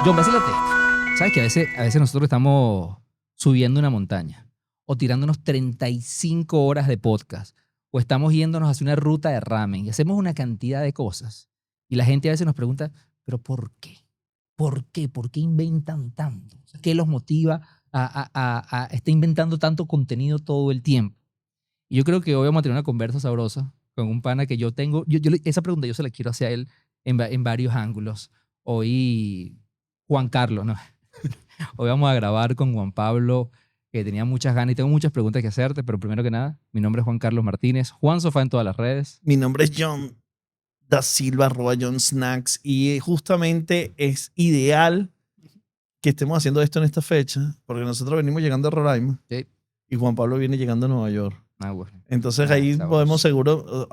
John, vacílate esto. ¿Sabes que a veces nosotros estamos subiendo una montaña o tirándonos 35 horas de podcast o estamos yéndonos hacia una ruta de ramen y hacemos una cantidad de cosas y la gente a veces nos pregunta, ¿pero por qué? ¿Por qué? ¿Por qué inventan tanto? O sea, ¿qué los motiva a estar inventando tanto contenido todo el tiempo? Y yo creo que hoy vamos a tener una conversa sabrosa con un pana que yo tengo. Esa pregunta yo se la quiero hacer a él en varios ángulos. Hoy, Juan Carlos, ¿no? Hoy vamos a grabar con Juan Pablo, que tenía muchas ganas y tengo muchas preguntas que hacerte, pero primero que nada, mi nombre es Juan Carlos Martínez, Juan Sofá en todas las redes. Mi nombre es John da Silva, @John Snacks, y justamente es ideal que estemos haciendo esto en esta fecha, porque nosotros venimos llegando a Roraima Sí. y Juan Pablo viene llegando a Nueva York. Ah, bueno. Entonces Ah, ahí sabroso. podemos seguro,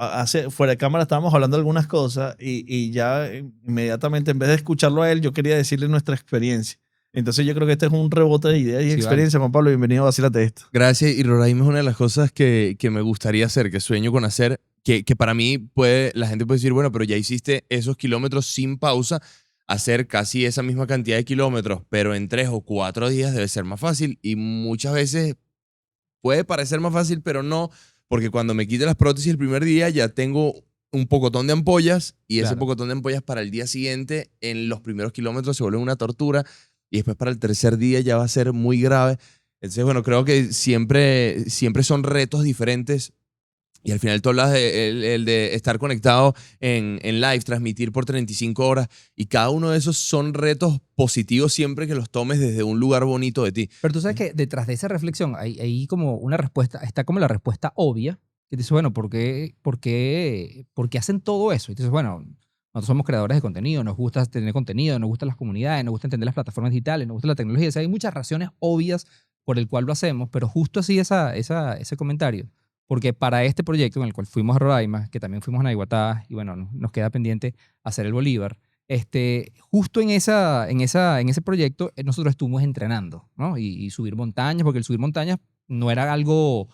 fuera de cámara estábamos hablando de algunas cosas y ya inmediatamente en vez de escucharlo a él, yo quería decirle nuestra experiencia. Entonces yo creo que este es un rebote de ideas y Sí, experiencia. Juan Pablo, bienvenido a Vacílate Esto. Gracias. Y Roraima es una de las cosas que me gustaría hacer, que sueño con hacer, que para mí la gente puede decir, bueno, pero ya hiciste esos kilómetros sin pausa, hacer casi esa misma cantidad de kilómetros, pero en 3 o 4 días debe ser más fácil. Y muchas veces puede parecer más fácil, pero no, porque cuando me quite las prótesis el primer día ya tengo un pocotón de ampollas y ese Claro. pocotón de ampollas para el día siguiente en los primeros kilómetros se vuelve una tortura y después para el tercer día ya va a ser muy grave. Entonces, bueno, creo que siempre son retos diferentes. Y al final tú hablas de el de estar conectado en live, transmitir por 35 horas. Y cada uno de esos son retos positivos siempre que los tomes desde un lugar bonito de ti. Pero tú sabes que detrás de esa reflexión hay como una respuesta, está como la respuesta obvia, que dices, bueno, ¿por qué hacen todo eso? Y dices, bueno, nosotros somos creadores de contenido, nos gusta tener contenido, nos gustan las comunidades, nos gusta entender las plataformas digitales, nos gusta la tecnología. O sea, hay muchas razones obvias por el cual lo hacemos, pero justo así ese comentario. Porque para este proyecto en el cual fuimos a Roraima, que también fuimos a Naiguatá, y bueno, nos queda pendiente hacer el Bolívar, justo en ese proyecto nosotros estuvimos entrenando, ¿no? Y subir montañas, porque el subir montañas no era algo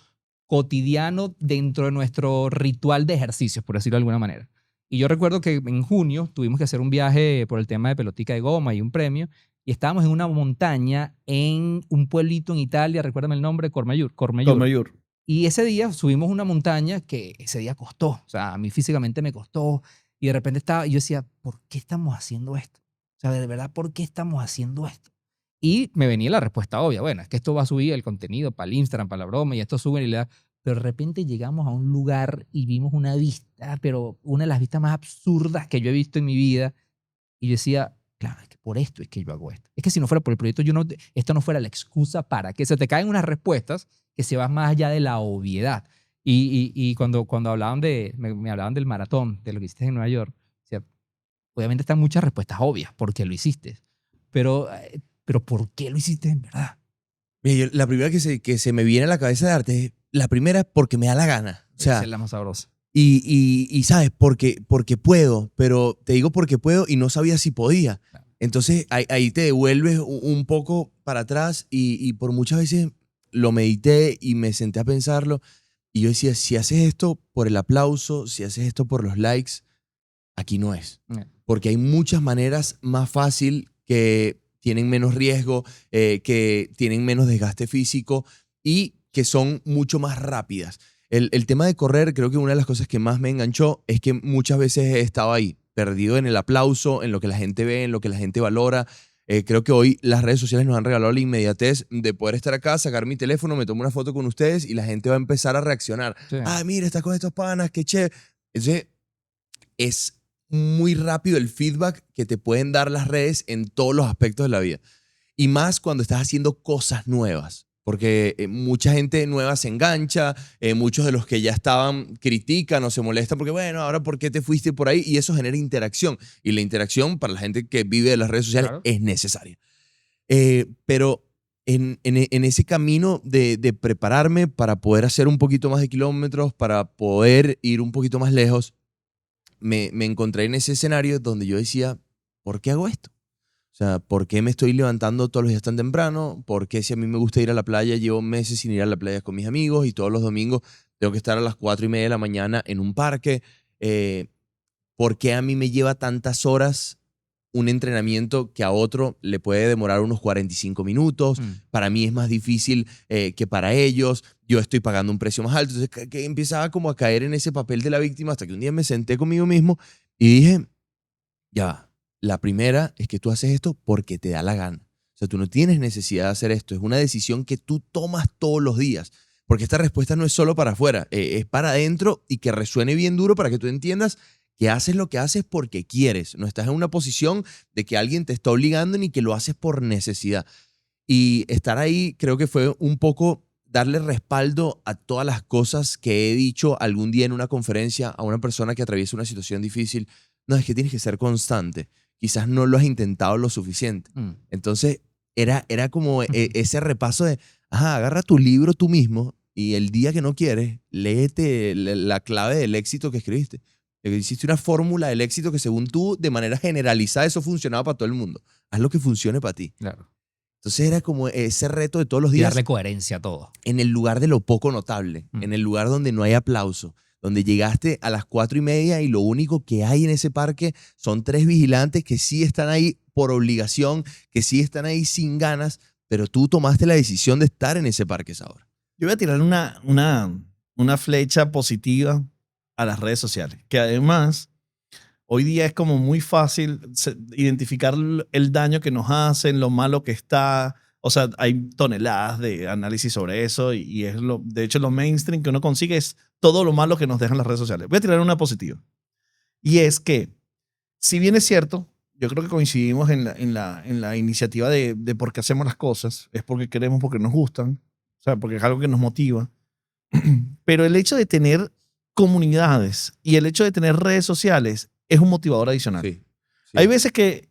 cotidiano dentro de nuestro ritual de ejercicios, por decirlo de alguna manera. Y yo recuerdo que en junio tuvimos que hacer un viaje por el tema de pelotica de goma y un premio, y estábamos en una montaña en un pueblito en Italia, recuérdame el nombre, Cormayur. Cormayur. Y ese día subimos una montaña que ese día costó, o sea, a mí físicamente me costó, y de repente yo decía, ¿por qué estamos haciendo esto? O sea, de verdad, ¿por qué estamos haciendo esto? Y me venía la respuesta obvia, bueno, es que esto va a subir el contenido para el Instagram, para la broma, y esto sube y le da. Pero de repente llegamos a un lugar y vimos una vista, pero una de las vistas más absurdas que yo he visto en mi vida, y yo decía, claro, es que por esto es que yo hago esto. Es que si no fuera por el proyecto, esto no fuera la excusa para que se te caen unas respuestas que se van más allá de la obviedad. Y cuando hablaban me hablaban del maratón, de lo que hiciste en Nueva York, o sea, obviamente están muchas respuestas obvias, porque lo hiciste. Pero ¿por qué lo hiciste en verdad? Mira, la primera que se me viene a la cabeza de arte es, la primera es porque me da la gana. O sea, Esa es la más sabrosa. y ¿sabes? Porque puedo, pero te digo porque puedo y no sabía si podía. Entonces ahí te devuelves un poco para atrás y por muchas veces lo medité y me senté a pensarlo y yo decía, si haces esto por el aplauso, si haces esto por los likes, aquí no es. Porque hay muchas maneras más fácil que tienen menos riesgo, que tienen menos desgaste físico y que son mucho más rápidas. El tema de correr, creo que una de las cosas que más me enganchó es que muchas veces he estado ahí, perdido en el aplauso, en lo que la gente ve, en lo que la gente valora. Creo que hoy las redes sociales nos han regalado la inmediatez de poder estar acá, sacar mi teléfono, me tomo una foto con ustedes y la gente va a empezar a reaccionar. Sí. Ah, mira, estás con estos panas, qué chévere. Entonces, es muy rápido el feedback que te pueden dar las redes en todos los aspectos de la vida. Y más cuando estás haciendo cosas nuevas. Porque mucha gente nueva se engancha, muchos de los que ya estaban critican o se molestan porque, bueno, ahora ¿por qué te fuiste por ahí? Y eso genera interacción. Y la interacción para la gente que vive de las redes sociales Claro. es necesaria. Pero en ese camino de prepararme para poder hacer un poquito más de kilómetros, para poder ir un poquito más lejos, me encontré en ese escenario donde yo decía, ¿por qué hago esto? O sea, ¿por qué me estoy levantando todos los días tan temprano? ¿Por qué si a mí me gusta ir a la playa, llevo meses sin ir a la playa con mis amigos y todos los domingos tengo que estar a las 4:30 de la mañana en un parque? ¿Por qué a mí me lleva tantas horas un entrenamiento que a otro le puede demorar unos 45 minutos. Para mí es más difícil que para ellos. Yo estoy pagando un precio más alto. Entonces que empezaba como a caer en ese papel de la víctima hasta que un día me senté conmigo mismo y dije, ya va, la primera es que tú haces esto porque te da la gana. O sea, tú no tienes necesidad de hacer esto. Es una decisión que tú tomas todos los días. Porque esta respuesta no es solo para afuera, es para adentro y que resuene bien duro para que tú entiendas que haces lo que haces porque quieres. No estás en una posición de que alguien te está obligando ni que lo haces por necesidad. Y estar ahí creo que fue un poco darle respaldo a todas las cosas que he dicho algún día en una conferencia a una persona que atraviesa una situación difícil. No, es que tienes que ser constante. Quizás no lo has intentado lo suficiente. Entonces era como ese repaso de, agarra tu libro tú mismo y el día que no quieres, léete la clave del éxito que escribiste. Hiciste una fórmula del éxito que según tú, de manera generalizada, eso funcionaba para todo el mundo. Haz lo que funcione para ti. Claro. Entonces era como ese reto de todos los Y días darle coherencia a todo. en el lugar de lo poco notable, en el lugar donde no hay aplauso, donde llegaste a las 4:30 y lo único que hay en ese parque son 3 vigilantes que sí están ahí por obligación, que sí están ahí sin ganas, pero tú tomaste la decisión de estar en ese parque esa hora. Yo voy a tirar una flecha positiva a las redes sociales, que además hoy día es como muy fácil identificar el daño que nos hacen, lo malo que está. O sea, hay toneladas de análisis sobre eso y es de hecho lo mainstream que uno consigue es todo lo malo que nos dejan las redes sociales. Voy a tirar una positiva. Y es que, si bien es cierto, yo creo que coincidimos en la iniciativa de por qué hacemos las cosas, es porque queremos, porque nos gustan, o sea, porque es algo que nos motiva. Pero el hecho de tener comunidades y el hecho de tener redes sociales es un motivador adicional. Sí. Hay veces que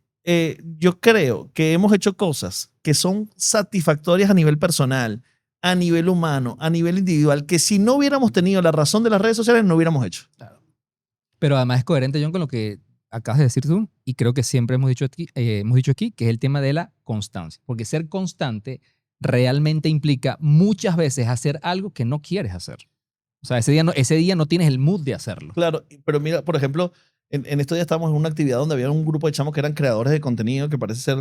yo creo que hemos hecho cosas que son satisfactorias a nivel personal, a nivel humano, a nivel individual, que si no hubiéramos tenido la razón de las redes sociales no hubiéramos hecho. Claro. Pero además es coherente, John, con lo que acabas de decir tú, y creo que siempre hemos dicho aquí, que es el tema de la constancia. Porque ser constante realmente implica muchas veces hacer algo que no quieres hacer. O sea, ese día no tienes el mood de hacerlo. Claro, pero mira, por ejemplo, en estos días estábamos en una actividad donde había un grupo de chamos que eran creadores de contenido, que parece ser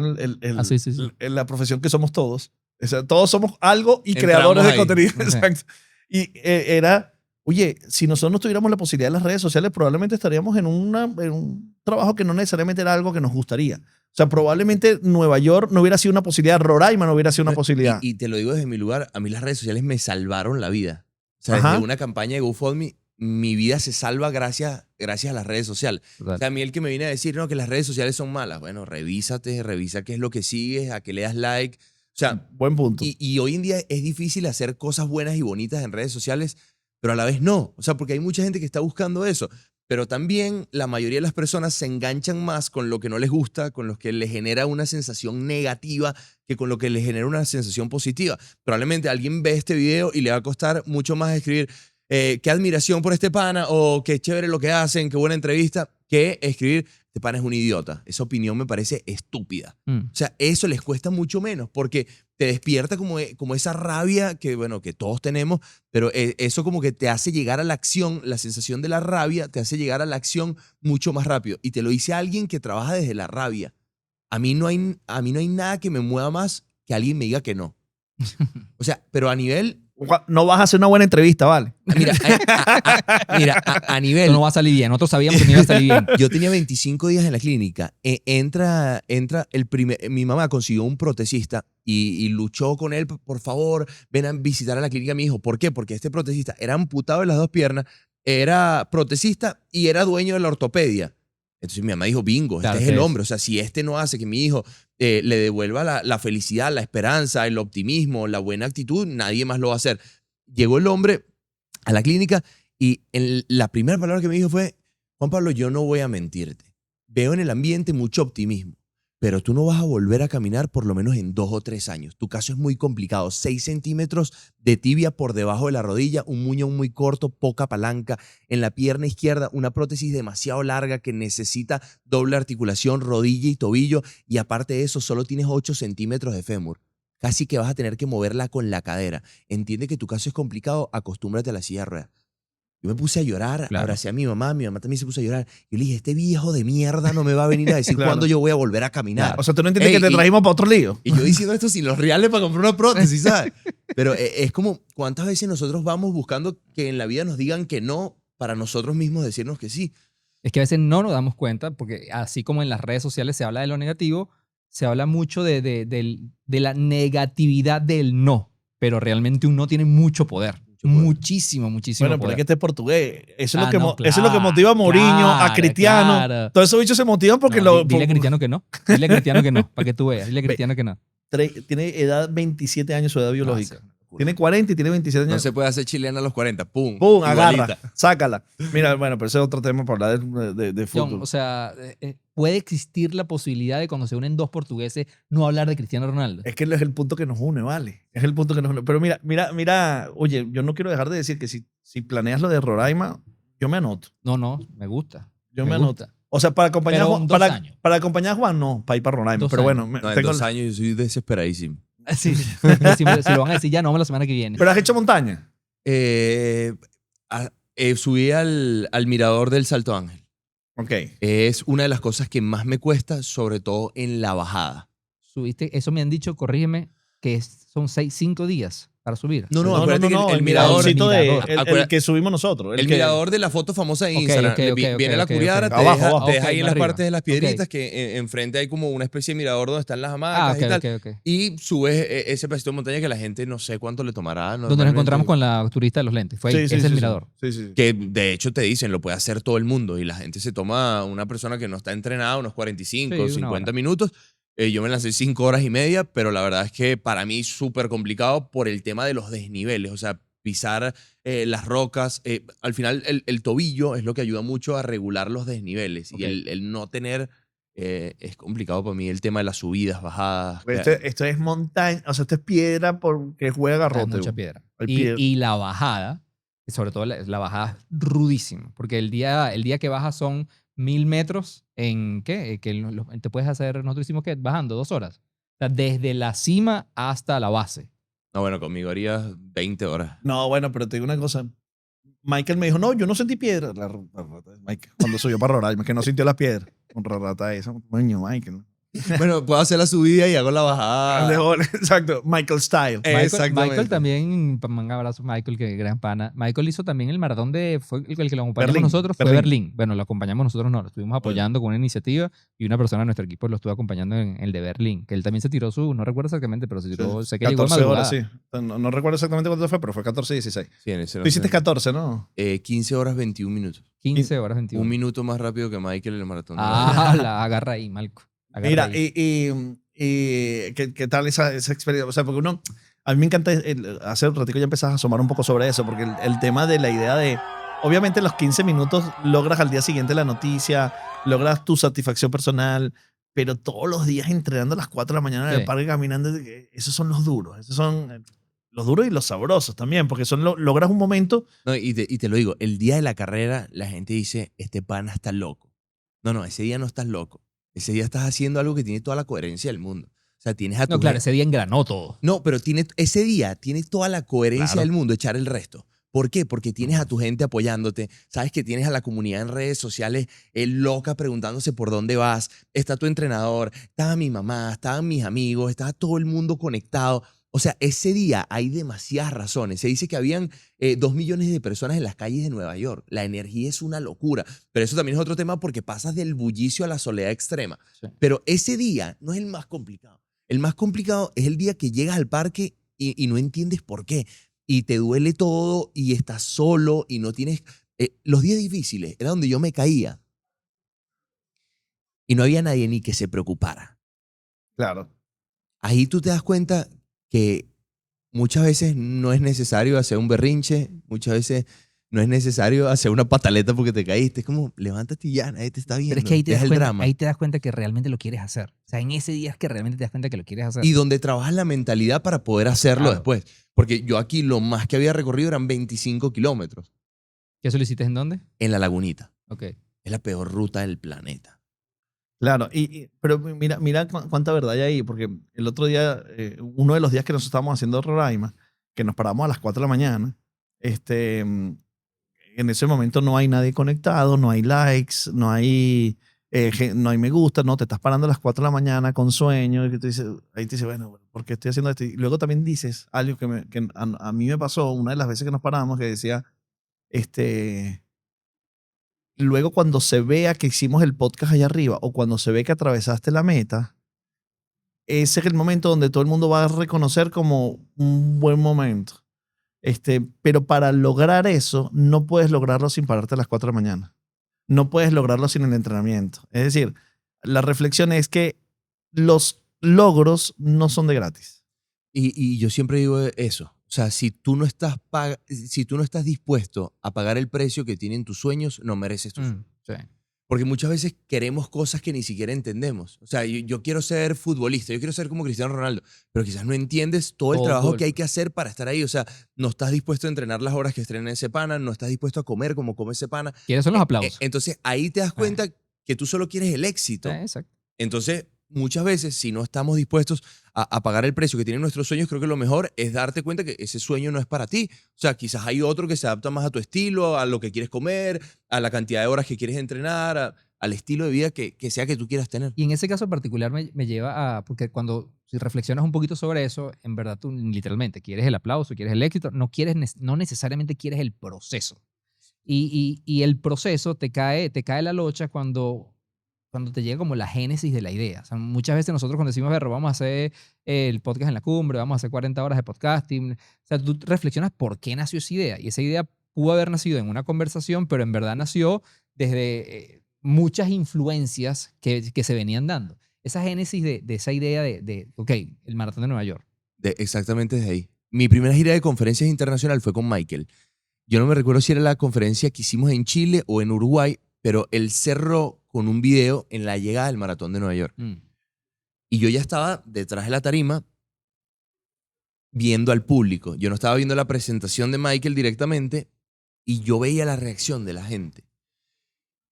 Sí. la profesión que somos todos. O sea, todos somos algo y Entramos creadores de ahí. contenido. Ok. Exacto. Y era, oye, si nosotros no tuviéramos la posibilidad de las redes sociales, probablemente estaríamos en un trabajo que no necesariamente era algo que nos gustaría. O sea, probablemente Nueva York no hubiera sido una posibilidad, Roraima no hubiera sido una posibilidad. Y te lo digo desde mi lugar, a mí las redes sociales me salvaron la vida. O sea, Ajá. desde una campaña de GoFundMe, mi vida se salva gracias a las redes sociales. Total. O sea, a mí el que me viene a decir, no, que las redes sociales son malas. Bueno, revisa qué es lo que sigues, a qué le das like. O sea, Buen punto. y hoy en día es difícil hacer cosas buenas y bonitas en redes sociales, pero a la vez no. O sea, porque hay mucha gente que está buscando eso. Pero también la mayoría de las personas se enganchan más con lo que no les gusta, con lo que les genera una sensación negativa, que con lo que les genera una sensación positiva. Probablemente alguien ve este video y le va a costar mucho más escribir qué admiración por este pana o qué chévere lo que hacen, qué buena entrevista, que escribir este pana es un idiota. Esa opinión me parece estúpida. O sea, eso les cuesta mucho menos porque te despierta como esa rabia que, bueno, que todos tenemos, pero eso como que te hace llegar a la acción, la sensación de la rabia te hace llegar a la acción mucho más rápido. Y te lo dice alguien que trabaja desde la rabia. A mí no hay nada que me mueva más que alguien me diga que no. O sea, pero a nivel... No vas a hacer una buena entrevista, ¿vale? Mira, a nivel... Esto no va a salir bien. Nosotros sabíamos que no iba a salir bien. Yo tenía 25 días en la clínica. Entra mi mamá consiguió un protesista y luchó con él, por favor, ven a visitar a la clínica a mi hijo. ¿Por qué? Porque este protesista era amputado de las 2 piernas, era protesista y era dueño de la ortopedia. Entonces mi mamá dijo, bingo, Claro este es que el es. hombre. O sea, si este no hace que mi hijo le devuelva la felicidad, la esperanza, el optimismo, la buena actitud, nadie más lo va a hacer. Llegó el hombre a la clínica y la primera palabra que me dijo fue, Juan Pablo, yo no voy a mentirte. Veo en el ambiente mucho optimismo, pero tú no vas a volver a caminar por lo menos en 2 o 3 años. Tu caso es muy complicado. 6 centímetros de tibia por debajo de la rodilla, un muñón muy corto, poca palanca. En la pierna izquierda, una prótesis demasiado larga que necesita doble articulación, rodilla y tobillo. Y aparte de eso, solo tienes 8 centímetros de fémur. Casi que vas a tener que moverla con la cadera. Entiende que tu caso es complicado, acostúmbrate a la silla de ruedas. Yo me puse a llorar, Claro. abracé a mi mamá también se puso a llorar. Yo le dije, este viejo de mierda no me va a venir a decir Claro. cuándo yo voy a volver a caminar. O sea, tú no entiendes Ey, que te trajimos para otro lío. Y yo diciendo esto sin los reales para comprar una prótesis, ¿sabes? Pero es como, ¿cuántas veces nosotros vamos buscando que en la vida nos digan que no para nosotros mismos decirnos que sí? Es que a veces no nos damos cuenta, porque así como en las redes sociales se habla de lo negativo, se habla mucho de la negatividad del no, pero realmente un no tiene mucho poder. Mucho poder. Muchísimo, muchísimo Bueno, pero es poder. que este es portugués. Eso es, Ah, lo que, no, eso es lo que claro, motiva a Mourinho, a claro, Cristiano. claro. Todos esos bichos se motivan porque No, lo... dile a Cristiano que no. Dile a Cristiano que no, para que tú veas. Dile a Cristiano que no. Tiene edad 27 años, su edad biológica. No, Tiene 40 y tiene 27 No años. se puede hacer chilena a los 40. ¡Pum! ¡Pum! Igualita. Agarra, sácala. Mira, bueno, pero ese es otro tema para hablar de John, fútbol. o sea, puede existir la posibilidad de cuando se unen dos portugueses no hablar de Cristiano Ronaldo. Es que es el punto que nos une, ¿vale? Es el punto que nos une. Pero mira, oye, yo no quiero dejar de decir que si planeas lo de Roraima, yo me anoto. No, me gusta. Yo me anoto. gusta. O sea, para acompañar, Pero a Juan, en 2 años. para acompañar a Juan, no, para ir para Roraima. 2 Pero bueno, años. No, en 2 años yo soy desesperadísimo. Sí, si lo van a decir ya, no, la semana que viene. ¿Pero has hecho montaña? Subí al mirador del Salto Ángel. Ok. Es una de las cosas que más me cuesta, sobre todo en la bajada. Subiste, eso me han dicho, corrígeme, que son 5 días para subir. No, acuérdate que el el mirador, miradorcito mirador. el que subimos nosotros. el que- mirador de la foto famosa de Ok, Instagram. ok, ok, Viene ok, la ok, curiara, ok. te Abajo, deja, abajo. te deja Ok, ahí en más las arriba. partes de las Ok. piedritas que enfrente hay como una especie de mirador donde están las hamacas Ok, y tal. ok. Y subes ese pedacito de montaña que la gente no sé cuánto le tomará. Donde nos normalmente. encontramos con la turista de los lentes. Fue ahí, ese es el mirador. Sí. Que de hecho te dicen, lo puede hacer todo el mundo. Y la gente se toma, una persona que no está entrenada, unos 45, Sí, 50 1 hora. minutos. Yo me lancé 5 horas y media, pero la verdad es que para mí es súper complicado por el tema de los desniveles. O sea, pisar las rocas. Al final, el tobillo es lo que ayuda mucho a regular los desniveles. Ok. Y el no tener... es complicado para mí el tema de las subidas, bajadas. Esto es montaña, o sea, esto es piedra porque juega Hay garrote. mucha piedra. Hay piedra. Y la bajada, sobre todo la bajada es rudísima, porque el día que bajas son 1000 metros en, ¿qué? Te puedes hacer, nosotros hicimos, ¿qué? Bajando 2 horas. O sea, desde la cima hasta la base. No, bueno, conmigo harías 20 horas. No, bueno, pero te digo una cosa. Michael me dijo, no, yo no sentí piedra. La rata de Michael, cuando subió para Roraima, que no sintió la piedra. Con rata esa. Coño, Michael. Bueno, puedo hacer la subida y hago la bajada. Exacto, Michael Style. Exactamente. Michael también, un abrazo a Michael, que gran pana. Michael hizo también el maratón fue el que lo acompañamos Berlín, nosotros, fue Berlín. Berlín. Bueno, lo acompañamos nosotros, no, lo estuvimos apoyando con una iniciativa y una persona de nuestro equipo lo estuvo acompañando en el de Berlín, que él también se tiró no recuerdo exactamente, pero se tiró, sé que llegó a 14 madrugada. horas, sí. No recuerdo exactamente cuánto fue, pero fue 14 y 16. Sí, en ese no Tú hiciste sé. 14, ¿no? 15 horas 21 minutos. 15 horas 21. Un minuto más rápido que Michael en el maratón. Ah, la agarra ahí, Malco. Agarra Mira, ahí. ¿qué tal esa experiencia? O sea, porque a mí me encanta, hace un ratito ya empezás a asomar un poco sobre eso, porque el tema de la idea de, obviamente en los 15 minutos logras al día siguiente la noticia, logras tu satisfacción personal, pero todos los días entrenando a las 4 de la mañana en el Sí. parque caminando, esos son los duros, esos son los duros y los sabrosos también, porque logras un momento. No, y te lo digo, el día de la carrera la gente dice, este pana está loco. No, ese día no estás loco. Ese día estás haciendo algo que tiene toda la coherencia del mundo. O sea, tienes a tu No, claro, gente- ese día engranó todo. No, pero ese día tiene toda la coherencia Claro. del mundo, echar el resto. ¿Por qué? Porque tienes a tu gente apoyándote, sabes que tienes a la comunidad en redes sociales loca preguntándose por dónde vas, está tu entrenador, estaba mi mamá, estaban mis amigos, estaba todo el mundo conectado. O sea, ese día hay demasiadas razones. Se dice que habían 2 millones de personas en las calles de Nueva York. La energía es una locura. Pero eso también es otro tema porque pasas del bullicio a la soledad extrema. Sí. Pero ese día no es el más complicado. El más complicado es el día que llegas al parque y no entiendes por qué. Y te duele todo y estás solo y no tienes... los días difíciles era donde yo me caía. Y no había nadie ni que se preocupara. Claro. Ahí tú te das cuenta que muchas veces no es necesario hacer un berrinche, muchas veces no es necesario hacer una pataleta porque te caíste. Es como, levántate y ya, nadie te está viendo. Pero es que Deja el drama. ahí te das cuenta que realmente lo quieres hacer. O sea, en ese día es que realmente te das cuenta que lo quieres hacer. Y donde trabajas la mentalidad para poder hacerlo Claro. después. Porque yo aquí lo más que había recorrido eran 25 kilómetros ¿Qué eso lo hiciste en dónde? en la Lagunita. Ok. Es la peor ruta del planeta. Claro, pero mira cuánta verdad hay ahí, porque el otro día, uno de los días que nosotros estábamos haciendo Roraima, que nos paramos a las 4 de la mañana, en ese momento no hay nadie conectado, no hay likes, no hay me gusta, no, te estás parando a las 4 de la mañana con sueño, y que tú dices, ahí te dices, bueno, ¿por qué estoy haciendo esto? Y luego también dices algo que a mí me pasó una de las veces que nos paramos, que decía, luego cuando se vea que hicimos el podcast allá arriba o cuando se ve que atravesaste la meta, ese es el momento donde todo el mundo va a reconocer como un buen momento. Pero para lograr eso, no puedes lograrlo sin pararte a las 4 de la mañana. No puedes lograrlo sin el entrenamiento. Es decir, la reflexión es que los logros no son de gratis. Y yo siempre digo eso. O sea, si tú no estás dispuesto a pagar el precio que tienen tus sueños, no mereces tus sueños. Sí. Porque muchas veces queremos cosas que ni siquiera entendemos. O sea, yo quiero ser futbolista, yo quiero ser como Cristiano Ronaldo, pero quizás no entiendes todo el trabajo que hay que hacer para estar ahí. O sea, no estás dispuesto a entrenar las horas que estrena ese pana, no estás dispuesto a comer como come ese pana. ¿Quieres son los aplausos? Entonces, ahí te das cuenta que tú solo quieres el éxito. Exacto. Entonces, muchas veces, si no estamos dispuestos a pagar el precio que tienen nuestros sueños, creo que lo mejor es darte cuenta que ese sueño no es para ti. O sea, quizás hay otro que se adapta más a tu estilo, a lo que quieres comer, a la cantidad de horas que quieres entrenar, al estilo de vida que sea que tú quieras tener. Y en ese caso particular me lleva a, porque si reflexionas un poquito sobre eso, en verdad tú literalmente quieres el aplauso, quieres el éxito, no necesariamente quieres el proceso. Y el proceso te cae la locha cuando te llega como la génesis de la idea. O sea, muchas veces nosotros cuando decimos, vamos a hacer el podcast en la cumbre, vamos a hacer 40 horas de podcasting, o sea, tú reflexionas por qué nació esa idea. Y esa idea pudo haber nacido en una conversación, pero en verdad nació desde muchas influencias que se venían dando. Esa génesis de esa idea ok, el maratón de Nueva York. Exactamente desde ahí. Mi primera gira de conferencias internacional fue con Michael. Yo no me recuerdo si era la conferencia que hicimos en Chile o en Uruguay, pero él cerró con un video en la llegada del maratón de Nueva York. Y yo ya estaba detrás de la tarima viendo al público. Yo no estaba viendo la presentación de Michael directamente y yo veía la reacción de la gente.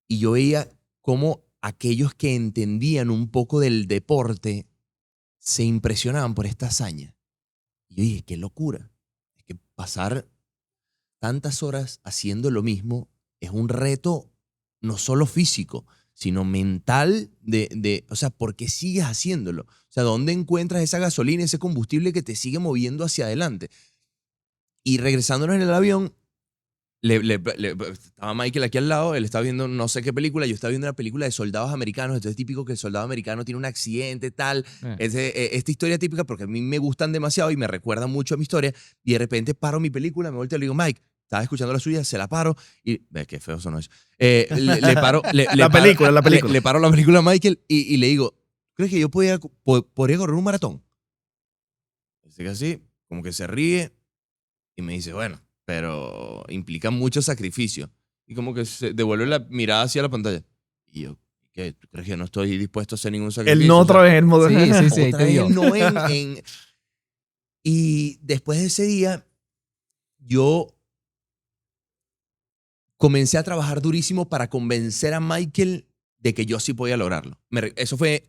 Y yo veía cómo aquellos que entendían un poco del deporte se impresionaban por esta hazaña. Y yo dije, qué locura. Es que pasar tantas horas haciendo lo mismo es un reto no solo físico, sino mental o sea, ¿por qué sigues haciéndolo? O sea, ¿dónde encuentras esa gasolina, ese combustible que te sigue moviendo hacia adelante? Y regresándonos en el avión, estaba Michael aquí al lado, él estaba viendo no sé qué película, yo estaba viendo una película de soldados americanos, entonces es típico que el soldado americano tiene un accidente, tal. Esta historia típica porque a mí me gustan demasiado y me recuerdan mucho a mi historia, y de repente paro mi película, me volteo y le digo, Mike, estaba escuchando la suya, se la paro y qué feo sonó eso. Le paro la película a Michael y le digo, ¿crees que yo podría correr un maratón? Así que así, como que se ríe y me dice, bueno, pero implica mucho sacrificio. Y como que se devuelve la mirada hacia la pantalla. Y yo, ¿qué? ¿Tú crees que yo no estoy dispuesto a hacer ningún sacrificio? El no otra vez el modelo. Sí, otra vez el no Y después de ese día, yo comencé a trabajar durísimo para convencer a Michael de que yo sí podía lograrlo. Eso fue,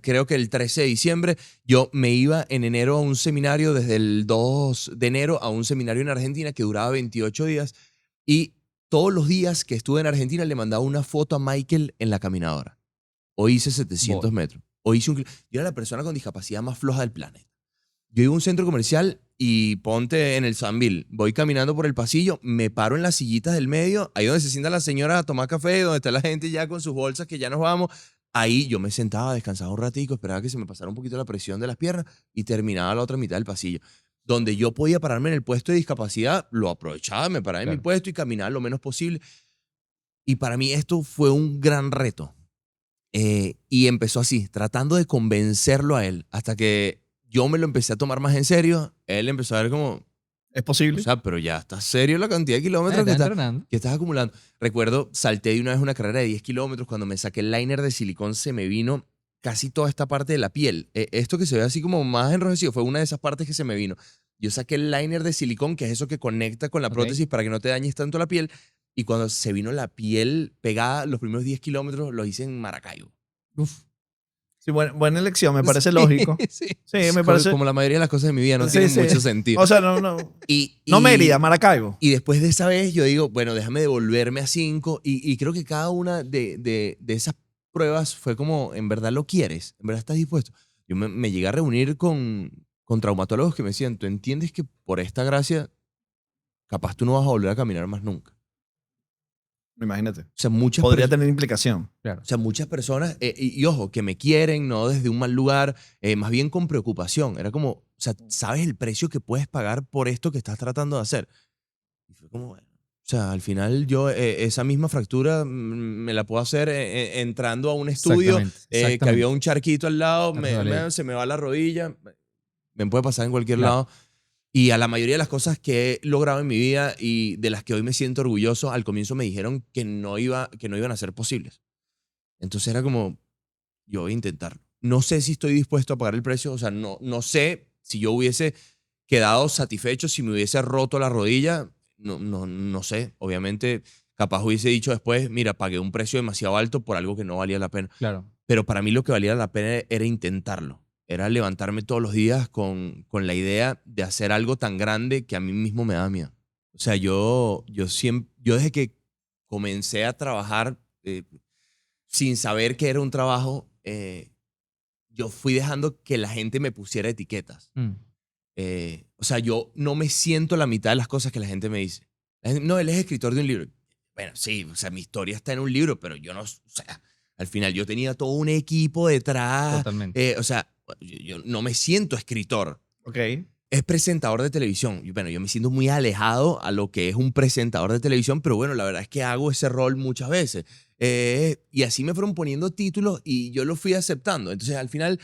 creo que el 13 de diciembre. Yo me iba en enero a un seminario, desde el 2 de enero a un seminario en Argentina que duraba 28 días. Y todos los días que estuve en Argentina le mandaba una foto a Michael en la caminadora. Hoy hice 700 metros. Yo era la persona con discapacidad más floja del planeta. Yo iba a un centro comercial y ponte en el Sambil. Voy caminando por el pasillo, me paro en las sillitas del medio, ahí donde se sienta la señora a tomar café, donde está la gente ya con sus bolsas que ya nos vamos. Ahí yo me sentaba, descansaba un ratico, esperaba que se me pasara un poquito la presión de las piernas y terminaba la otra mitad del pasillo. Donde yo podía pararme en el puesto de discapacidad, lo aprovechaba, me paraba en mi puesto y caminaba lo menos posible. Y para mí esto fue un gran reto. Y empezó así, tratando de convencerlo a él, hasta que yo me lo empecé a tomar más en serio. Él empezó a ver como, ¿es posible? O sea, pero ya está serio la cantidad de kilómetros que estás acumulando. Recuerdo, salté de una vez una carrera de 10 kilómetros. Cuando me saqué el liner de silicón, se me vino casi toda esta parte de la piel. Esto que se ve así como más enrojecido fue una de esas partes que se me vino. Yo saqué el liner de silicón, que es eso que conecta con la prótesis para que no te dañes tanto la piel. Y cuando se vino la piel pegada, los primeros 10 kilómetros los hice en Maracaibo. Uf. Sí, buena elección, me parece lógico. Sí. Sí, me parece. Como la mayoría de las cosas de mi vida no Sí, tienen sí. mucho sentido. O sea, no Y Mérida, Maracaibo. Y después de esa vez yo digo, bueno, déjame devolverme a 5 y creo que cada una de esas pruebas fue como, en verdad lo quieres, en verdad estás dispuesto. Yo me llegué a reunir con traumatólogos que me decían, tú entiendes que por esta gracia capaz tú no vas a volver a caminar más nunca. Imagínate. O sea, Podría tener implicación. Claro. O sea, muchas personas, y ojo, que me quieren, no desde un mal lugar, más bien con preocupación. Era como, o sea, ¿sabes el precio que puedes pagar por esto que estás tratando de hacer? Y fue como, bueno. O sea, al final yo esa misma fractura me la puedo hacer entrando a un estudio que había un charquito al lado, se me va la rodilla, me puede pasar en cualquier lado. Y a la mayoría de las cosas que he logrado en mi vida y de las que hoy me siento orgulloso, al comienzo me dijeron que no iban a ser posibles. Entonces era como, yo voy a intentarlo. No sé si estoy dispuesto a pagar el precio, o sea, no sé si yo hubiese quedado satisfecho si me hubiese roto la rodilla, no sé. Obviamente, capaz hubiese dicho después, mira, pagué un precio demasiado alto por algo que no valía la pena. Claro. Pero para mí lo que valía la pena era intentarlo. Era levantarme todos los días con la idea de hacer algo tan grande que a mí mismo me daba miedo. O sea, yo desde que comencé a trabajar sin saber que era un trabajo, yo fui dejando que la gente me pusiera etiquetas. O sea, yo no me siento la mitad de las cosas que la gente me dice. No, él es escritor de un libro. Bueno, sí, o sea, mi historia está en un libro, pero yo no, o sea, al final yo tenía todo un equipo detrás. Totalmente. O sea, yo no me siento escritor. Ok. Es presentador de televisión. Bueno, yo me siento muy alejado a lo que es un presentador de televisión, pero bueno, la verdad es que hago ese rol muchas veces. Y así me fueron poniendo títulos y yo los fui aceptando. Entonces, al final,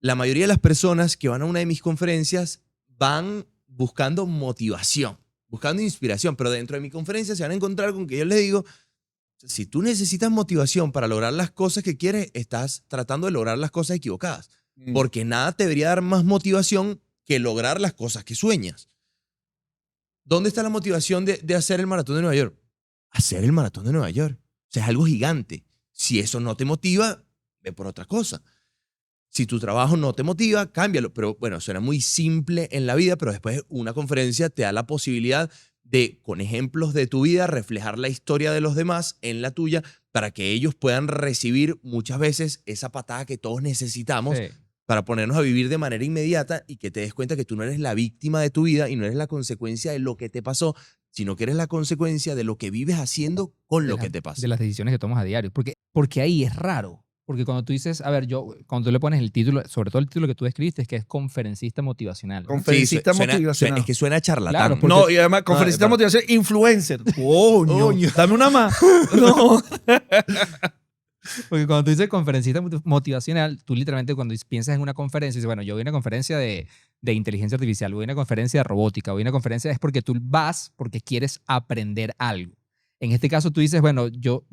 la mayoría de las personas que van a una de mis conferencias van buscando motivación, buscando inspiración, pero dentro de mi conferencia se van a encontrar con que yo les digo, si tú necesitas motivación para lograr las cosas que quieres, estás tratando de lograr las cosas equivocadas. Porque nada te debería dar más motivación que lograr las cosas que sueñas. ¿Dónde está la motivación de hacer el maratón de Nueva York? Hacer el maratón de Nueva York. O sea, es algo gigante. Si eso no te motiva, ve por otra cosa. Si tu trabajo no te motiva, cámbialo. Pero bueno, suena muy simple en la vida, pero después una conferencia te da la posibilidad de, con ejemplos de tu vida, reflejar la historia de los demás en la tuya para que ellos puedan recibir muchas veces esa patada que todos necesitamos para ponernos a vivir de manera inmediata y que te des cuenta que tú no eres la víctima de tu vida y no eres la consecuencia de lo que te pasó, sino que eres la consecuencia de lo que vives haciendo con lo que te pasa. De las decisiones que tomas a diario. Porque ahí es raro. Porque cuando tú dices, a ver, cuando tú le pones el título, sobre todo el título que tú escribiste, es que es conferencista motivacional. Conferencista motivacional. Es que suena charlatán. Claro, porque, no, y además, conferencista motivacional, influencer. Coño, dame una más. No. Porque cuando tú dices conferencista motivacional, tú literalmente cuando piensas en una conferencia, dices, bueno, yo voy a una conferencia de inteligencia artificial, voy a una conferencia de robótica, voy a una conferencia, es porque tú vas porque quieres aprender algo. En este caso tú dices, bueno, yo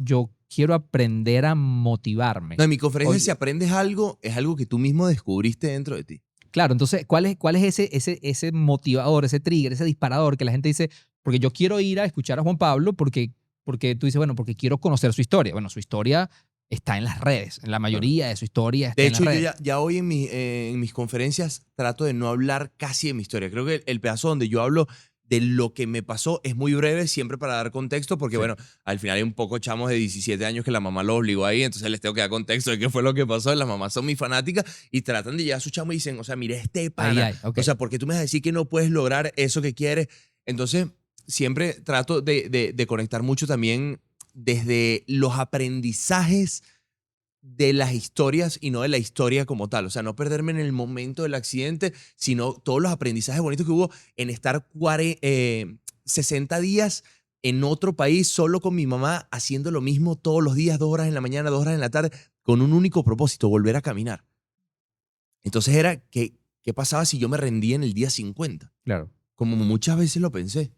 quiero aprender a motivarme. No, en mi conferencia, si aprendes algo, es algo que tú mismo descubriste dentro de ti. Claro, entonces, ¿cuál es ese motivador, ese trigger, ese disparador que la gente dice, porque yo quiero ir a escuchar a Juan Pablo porque tú dices, bueno, porque quiero conocer su historia? Bueno, su historia está en las redes, en la mayoría de su historia está en las redes. De hecho, yo ya hoy en mis conferencias trato de no hablar casi de mi historia. Creo que el pedazo donde yo hablo de lo que me pasó es muy breve, siempre para dar contexto, porque bueno, al final hay un poco chamos de 17 años que la mamá los obligó ahí, entonces les tengo que dar contexto de qué fue lo que pasó. Las mamás son mis fanáticas y tratan de llegar a su chamo y dicen, o sea, mira este pana, o sea, ¿por qué tú me vas a decir que no puedes lograr eso que quieres? Entonces, siempre trato de conectar mucho también desde los aprendizajes de las historias y no de la historia como tal. O sea, no perderme en el momento del accidente, sino todos los aprendizajes bonitos que hubo en estar 60 días en otro país solo con mi mamá haciendo lo mismo todos los días, 2 horas en la mañana, 2 horas en la tarde, con un único propósito, volver a caminar. Entonces era, ¿qué pasaba si yo me rendía en el día 50? Claro. Como muchas veces lo pensé.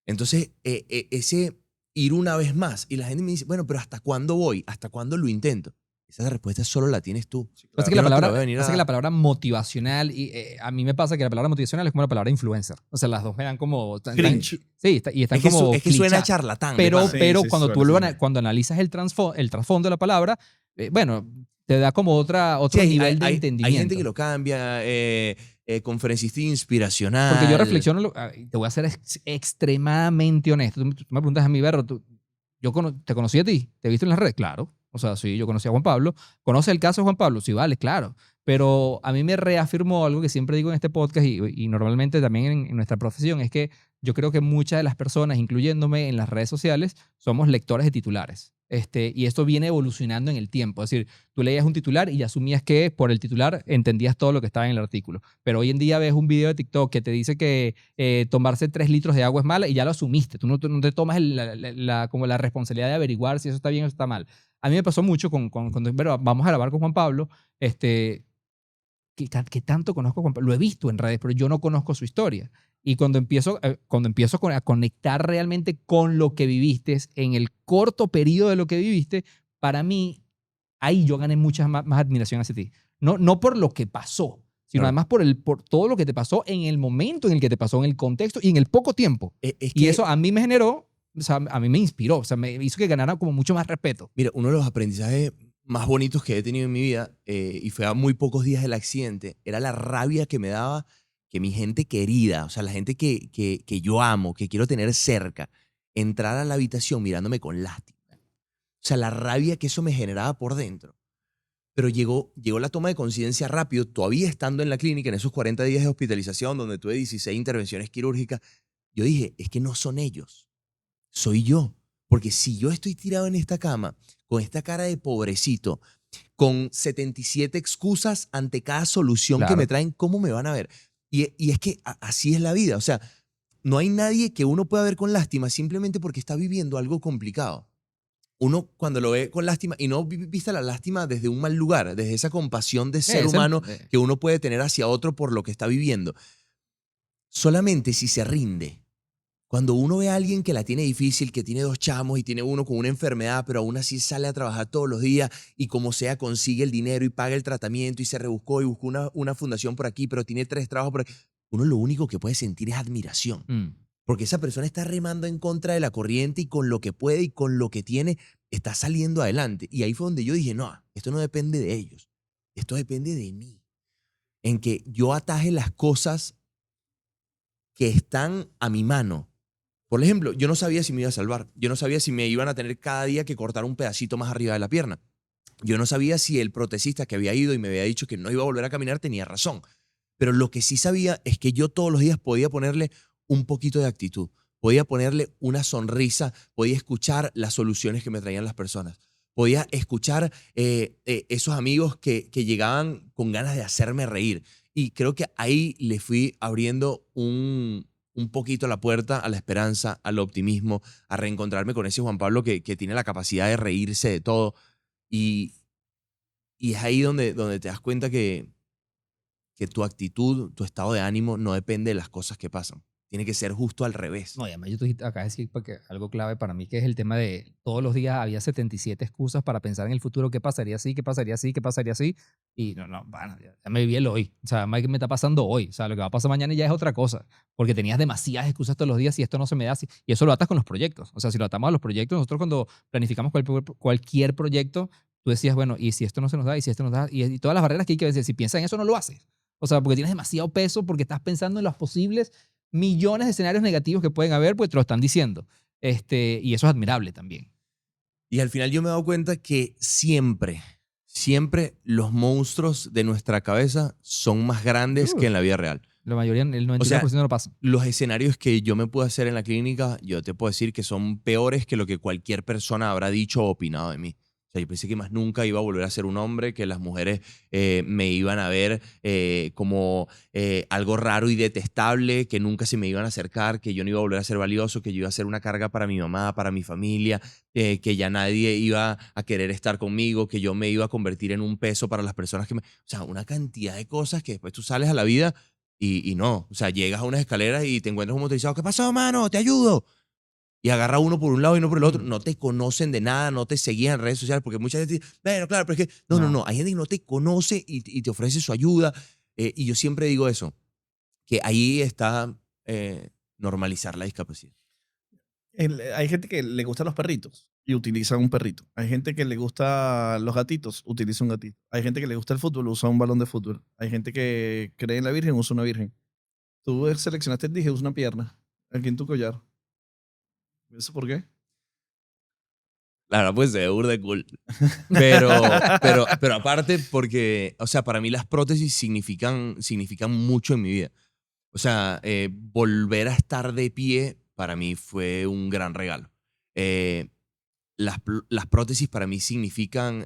Entonces, ese ir una vez más. Y la gente me dice, bueno, pero ¿hasta cuándo voy? ¿Hasta cuándo lo intento? Esa respuesta solo la tienes tú. Sí, claro. Pasa que la palabra motivacional, y a mí me pasa que la palabra motivacional es como la palabra influencer. O sea, las dos me dan como... Sí, y están como... Es que suena charlatán. Pero cuando tú cuando analizas el trasfondo de la palabra, bueno, te da como otro Sí, nivel de entendimiento. Hay gente que lo cambia, conferencista inspiracional. Porque yo reflexiono, te voy a ser extremadamente honesto. Tú me preguntas a mí, Berro, ¿te conocí a ti? ¿Te he visto en las redes? Claro. O sea, sí, yo conocí a Juan Pablo. ¿Conoces el caso de Juan Pablo? Sí, vale, claro. Pero a mí me reafirmó algo que siempre digo en este podcast y normalmente también en nuestra profesión, es que yo creo que muchas de las personas, incluyéndome en las redes sociales, somos lectores de titulares. Y esto viene evolucionando en el tiempo. Es decir, tú leías un titular y asumías que por el titular entendías todo lo que estaba en el artículo. Pero hoy en día ves un video de TikTok que te dice que tomarse 3 litros de agua es mala y ya lo asumiste. Tú no te tomas como la responsabilidad de averiguar si eso está bien o está mal. A mí me pasó mucho cuando vamos a grabar con Juan Pablo, que tanto conozco a Juan Pablo. Lo he visto en redes, pero yo no conozco su historia. Y cuando empiezo a conectar realmente con lo que viviste, en el corto periodo de lo que viviste, para mí, ahí yo gané mucha más admiración hacia ti. No por lo que pasó, sino Claro. además por todo lo que te pasó en el momento en el que te pasó, en el contexto y en el poco tiempo. Es Y que, eso a mí me generó, o sea, a mí me inspiró, o sea, me hizo que ganara como mucho más respeto. mira, uno de los aprendizajes más bonitos que he tenido en mi vida, y fue a muy pocos días del accidente, era la rabia que me daba que mi gente querida, o sea, la gente que yo amo, que quiero tener cerca, entrara a la habitación mirándome con lástima. O sea, la rabia que eso me generaba por dentro. Pero llegó la toma de conciencia rápido, todavía estando en la clínica, en esos 40 días de hospitalización, donde tuve 16 intervenciones quirúrgicas. Yo dije, es que no son ellos, soy yo. Porque si yo estoy tirado en esta cama, con esta cara de pobrecito, con 77 excusas ante cada solución que Claro. me traen, ¿cómo me van a ver? Y es que así es la vida. O sea, no hay nadie que uno pueda ver con lástima simplemente porque está viviendo algo complicado. Uno cuando lo ve con lástima, y no vista la lástima desde un mal lugar, desde esa compasión de ser humano que uno puede tener hacia otro por lo que está viviendo. Solamente si se rinde. Cuando uno ve a alguien que la tiene difícil, que tiene 2 chamos y tiene uno con una enfermedad, pero aún así sale a trabajar todos los días y como sea consigue el dinero y paga el tratamiento y se rebuscó y buscó una fundación por aquí, pero tiene 3 trabajos por aquí, uno lo único que puede sentir es admiración. Porque esa persona está remando en contra de la corriente y con lo que puede y con lo que tiene está saliendo adelante. Y ahí fue donde yo dije, no, esto no depende de ellos, esto depende de mí. En que yo ataje las cosas que están a mi mano. Por ejemplo, yo no sabía si me iba a salvar. Yo no sabía si me iban a tener cada día que cortar un pedacito más arriba de la pierna. Yo no sabía si el protecista que había ido y me había dicho que no iba a volver a caminar tenía razón. Pero lo que sí sabía es que yo todos los días podía ponerle un poquito de actitud. Podía ponerle una sonrisa. Podía escuchar las soluciones que me traían las personas. Podía escuchar esos amigos que llegaban con ganas de hacerme reír. Y creo que ahí le fui abriendo un poquito la puerta a la esperanza, al optimismo, a reencontrarme con ese Juan Pablo que tiene la capacidad de reírse de todo. Y es ahí donde te das cuenta que tu actitud, tu estado de ánimo no depende de las cosas que pasan. Tiene que ser justo al revés. No, y además yo te acabo de decir porque algo clave para mí que es el tema de todos los días había 77 excusas para pensar en el futuro, qué pasaría así, qué pasaría así, qué pasaría así. Y bueno, ya me viví el hoy. O sea, además, ¿qué me está pasando hoy? O sea, lo que va a pasar mañana ya es otra cosa. Porque tenías demasiadas excusas todos los días y esto no se me da así. Y eso lo atas con los proyectos. O sea, si lo atamos a los proyectos, nosotros cuando planificamos cualquier proyecto, tú decías, bueno, ¿y si esto no se nos da? ¿Y si esto no nos da? Y todas las barreras que hay que vencer. Si piensas en eso, no lo haces. O sea, porque tienes demasiado peso, porque estás pensando en los posibles millones de escenarios negativos que pueden haber, pues te lo están diciendo. Y eso es admirable también. Y al final yo me he dado cuenta que siempre los monstruos de nuestra cabeza son más grandes que en la vida real. La mayoría, el 99% O sea, no lo pasa. Los escenarios que yo me puedo hacer en la clínica, yo te puedo decir que son peores que lo que cualquier persona habrá dicho o opinado de mí. O sea, yo pensé que más nunca iba a volver a ser un hombre, que las mujeres me iban a ver como algo raro y detestable, que nunca se me iban a acercar, que yo no iba a volver a ser valioso, que yo iba a ser una carga para mi mamá, para mi familia, que ya nadie iba a querer estar conmigo, que yo me iba a convertir en un peso para las personas que me... O sea, una cantidad de cosas que después tú sales a la vida y no. O sea, llegas a unas escaleras y te encuentras un motorizado. ¿Qué pasó, mano? Te ayudo. Y agarra uno por un lado y uno por el otro. No te conocen de nada, no te seguían en redes sociales, porque mucha gente dice, bueno, claro, pero es que... No. Hay gente que no te conoce y te ofrece su ayuda. Y yo siempre digo eso, que ahí está normalizar la discapacidad. Hay gente que le gustan los perritos. y utiliza un perrito. Hay gente que le gusta los gatitos, utiliza un gatito. Hay gente que le gusta el fútbol, usa un balón de fútbol. Hay gente que cree en la Virgen, usa una virgen. Tú seleccionaste, dije, usa una pierna aquí en tu collar. ¿Eso por qué? La verdad, pues se ve burda de cool. Pero aparte, porque, o sea, para mí las prótesis significan mucho en mi vida. O sea, volver a estar de pie para mí fue un gran regalo. Eh, las prótesis para mí significan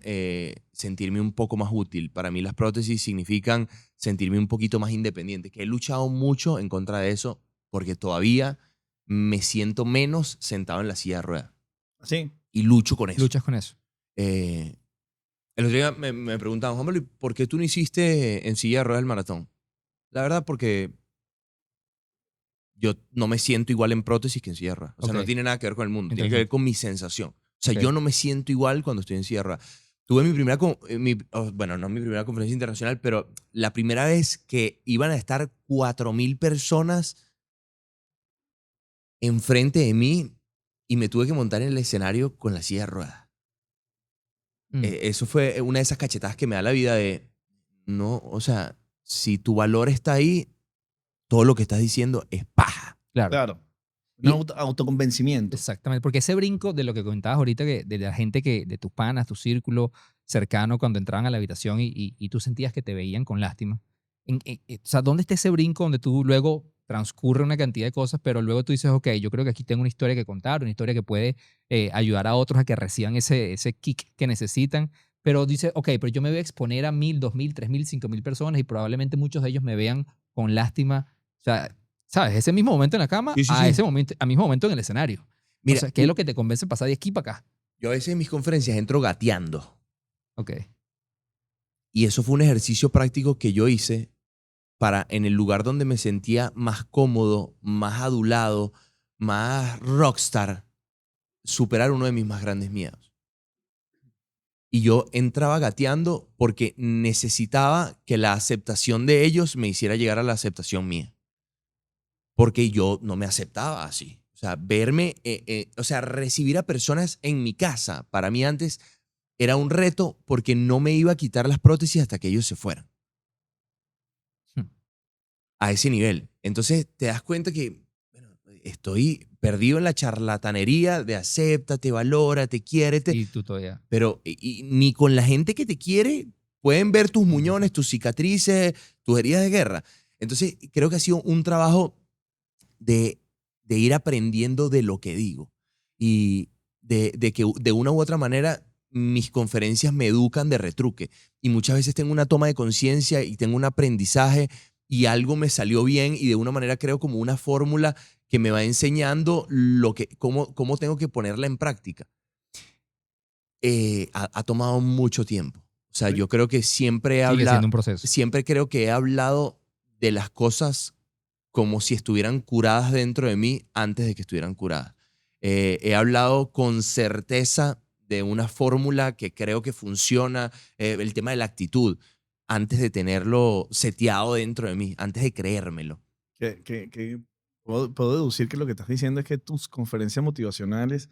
sentirme un poco más útil. Para mí las prótesis significan sentirme un poquito más independiente. Que he luchado mucho en contra de eso porque todavía me siento menos sentado en la silla de ruedas. Así. Y lucho con eso. Luchas con eso. El otro día me preguntaban, Juan Pablo, ¿por qué tú no hiciste en silla de ruedas el maratón? La verdad, porque yo no me siento igual en prótesis que en silla de ruedas. O sea, Ok. no tiene nada que ver con el mundo, tiene que Interesante. ver con mi sensación. O sea, Ok. yo no me siento igual cuando estoy en silla de ruedas. Tuve mi primera, bueno, no mi primera conferencia internacional, pero la primera vez que iban a estar 4,000 personas enfrente de mí y me tuve que montar en el escenario con la silla de ruedas. Mm, Eso fue una de esas cachetadas que me da la vida de, no, o sea, si tu valor está ahí, todo lo que estás diciendo es paja. claro. Claro. Y- Un autoconvencimiento. Exactamente, porque ese brinco de lo que comentabas ahorita, de la gente de tus panas, tu círculo cercano, cuando entraban a la habitación y tú sentías que te veían con lástima. O sea, ¿dónde está ese brinco donde tú luego transcurre una cantidad de cosas, pero luego tú dices, ok, yo creo que aquí tengo una historia que contar, una historia que puede ayudar a otros a que reciban ese kick que necesitan, pero dices, ok, pero yo me voy a exponer a 1,000, 2,000, 3,000, 5,000 personas y probablemente muchos de ellos me vean con lástima. O sea, ¿sabes? Ese mismo momento en la cama Sí, sí, a sí. ese momento, al mismo momento en el escenario. Mira, O sea, ¿qué es lo que te convence pasar de aquí para acá? yo a veces en mis conferencias entro gateando. Ok. Y eso fue un ejercicio práctico que yo hice para, en el lugar donde me sentía más cómodo, más adulado, más rockstar, superar uno de mis más grandes miedos. Y yo entraba gateando porque necesitaba que la aceptación de ellos me hiciera llegar a la aceptación mía. Porque yo no me aceptaba así. O sea, verme, o sea, recibir a personas en mi casa, para mí antes era un reto porque no me iba a quitar las prótesis hasta que ellos se fueran. Hmm. A ese nivel. Entonces te das cuenta que bueno, estoy perdido en la charlatanería de acéptate, valórate, quiérete, Y tú todavía. pero y ni con la gente que te quiere pueden ver tus muñones, tus cicatrices, tus heridas de guerra. Entonces creo que ha sido un trabajo de ir aprendiendo de lo que digo y de que de una u otra manera mis conferencias me educan de retruque y muchas veces tengo una toma de conciencia y tengo un aprendizaje y algo me salió bien y de una manera creo como una fórmula que me va enseñando cómo tengo que ponerla en práctica. Ha tomado mucho tiempo. O sea, yo creo que Sigue siendo un proceso. siempre creo que he hablado de las cosas como si estuvieran curadas dentro de mí antes de que estuvieran curadas. He hablado con certeza de una fórmula que creo que funciona, el tema de la actitud, antes de tenerlo seteado dentro de mí, antes de creérmelo. Puedo deducir que lo que estás diciendo es que tus conferencias motivacionales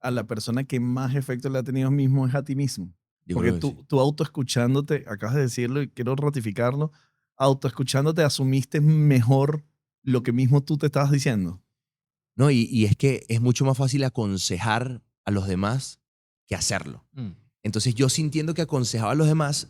a la persona que más efecto le ha tenido mismo es a ti mismo. Yo Porque creo que sí. tú autoescuchándote, acabas de decirlo y quiero ratificarlo, autoescuchándote asumiste mejor lo que mismo tú te estabas diciendo. No, y es que es mucho más fácil aconsejar a los demás que hacerlo. Mm. Entonces yo sintiendo que aconsejaba a los demás,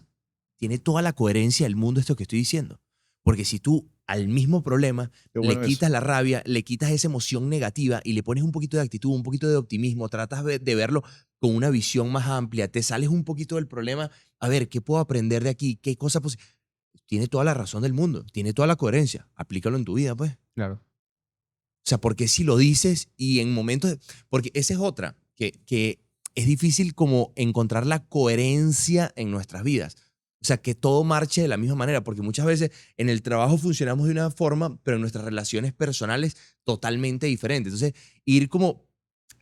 tiene toda la coherencia del mundo esto que estoy diciendo. Porque si tú al mismo problema Qué le bueno quitas eso. la rabia, le quitas esa emoción negativa y le pones un poquito de actitud, un poquito de optimismo, tratas de verlo con una visión más amplia, te sales un poquito del problema, a ver, ¿qué puedo aprender de aquí? ¿Qué cosa tiene toda la razón del mundo, tiene toda la coherencia. Aplícalo en tu vida, pues. Claro. O sea, porque si lo dices y en momentos... Porque esa es otra, que es difícil como encontrar la coherencia en nuestras vidas. O sea, que todo marche de la misma manera, porque muchas veces en el trabajo funcionamos de una forma, pero en nuestras relaciones personales totalmente diferente. Entonces, ir como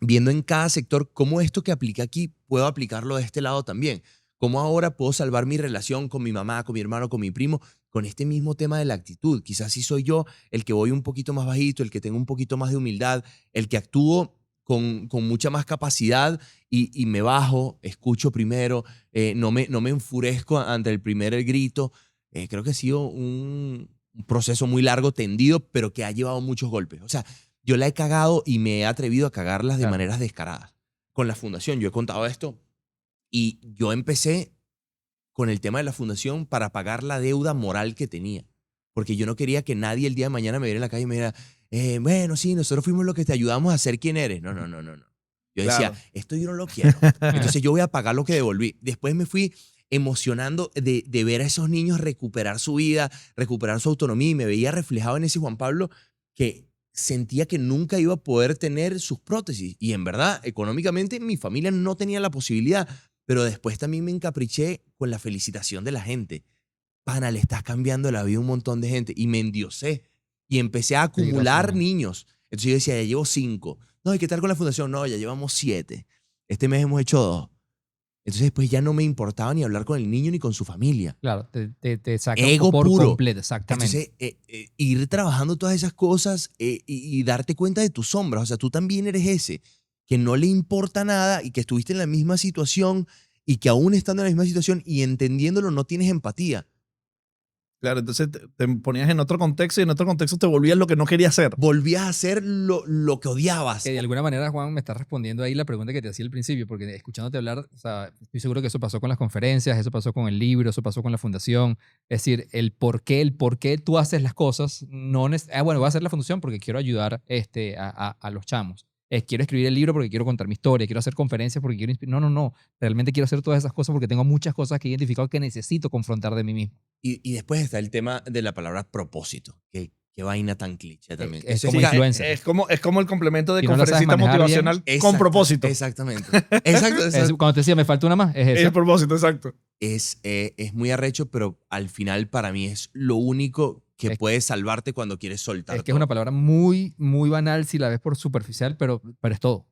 viendo en cada sector cómo esto que aplica aquí puedo aplicarlo de este lado también. Cómo ahora puedo salvar mi relación con mi mamá, con mi hermano, con mi primo, con este mismo tema de la actitud. Quizás si soy yo el que voy un poquito más bajito, el que tengo un poquito más de humildad, el que actúo con mucha más capacidad y me bajo, escucho primero, no me enfurezco ante el primer grito. Creo que ha sido un proceso muy largo, tendido, pero que ha llevado muchos golpes. O sea, yo la he cagado y me he atrevido a cagarlas de Claro. maneras descaradas. Con la fundación, yo he contado esto y yo empecé con el tema de la fundación para pagar la deuda moral que tenía. Porque yo no quería que nadie el día de mañana me viera en la calle y me dijera, bueno, sí, nosotros fuimos los que te ayudamos a ser quien eres. No, no, no, no, no. Yo decía, Claro. esto yo no lo quiero. Entonces yo voy a pagar lo que devolví. Después me fui emocionando de ver a esos niños recuperar su vida, recuperar su autonomía y me veía reflejado en ese Juan Pablo que sentía que nunca iba a poder tener sus prótesis. Y en verdad, económicamente, mi familia no tenía la posibilidad. Pero después también me encapriché con la felicitación de la gente. Pana, le estás cambiando la vida a un montón de gente. Y me endiosé. Y empecé a acumular Peligroso, ¿no? niños. Entonces yo decía, ya llevo 5. No, ¿y qué tal con la fundación? No, ya llevamos 7. Este mes hemos hecho 2. Entonces después ya no me importaba ni hablar con el niño ni con su familia. Claro, te saca Ego por puro. completo, exactamente. Entonces, ir trabajando todas esas cosas y darte cuenta de tus sombras. O sea, tú también eres ese que no le importa nada y que estuviste en la misma situación y que aún estando en la misma situación y entendiéndolo no tienes empatía. Claro, entonces te ponías en otro contexto y en otro contexto te volvías lo que no querías hacer. Volvías a hacer lo que odiabas. Que de alguna manera, Juan, me está respondiendo ahí la pregunta que te hacía al principio, porque escuchándote hablar, o sea, estoy seguro que eso pasó con las conferencias, eso pasó con el libro, eso pasó con la fundación. Es decir, el por qué tú haces las cosas, no bueno, voy a hacer la fundación porque quiero ayudar a los chamos. Quiero escribir el libro porque quiero contar mi historia, quiero hacer conferencias porque quiero inspirar. No, no, no. Realmente quiero hacer todas esas cosas porque tengo muchas cosas que he identificado que necesito confrontar de mí mismo. Y después está el tema de la palabra propósito. Qué vaina tan cliché también. Es Eso como ca- influencer. Es como el complemento de Si no la sabes conferencista manejar motivacional con Exacto, propósito. Exactamente. Exacto. Cuando te decía, me falta una más, es Es esa. el propósito, exacto. Es muy arrecho, pero al final para mí es lo único que Es- puede salvarte cuando quieres soltar Es que es una todo. palabra muy, muy banal si la ves por superficial, pero es todo.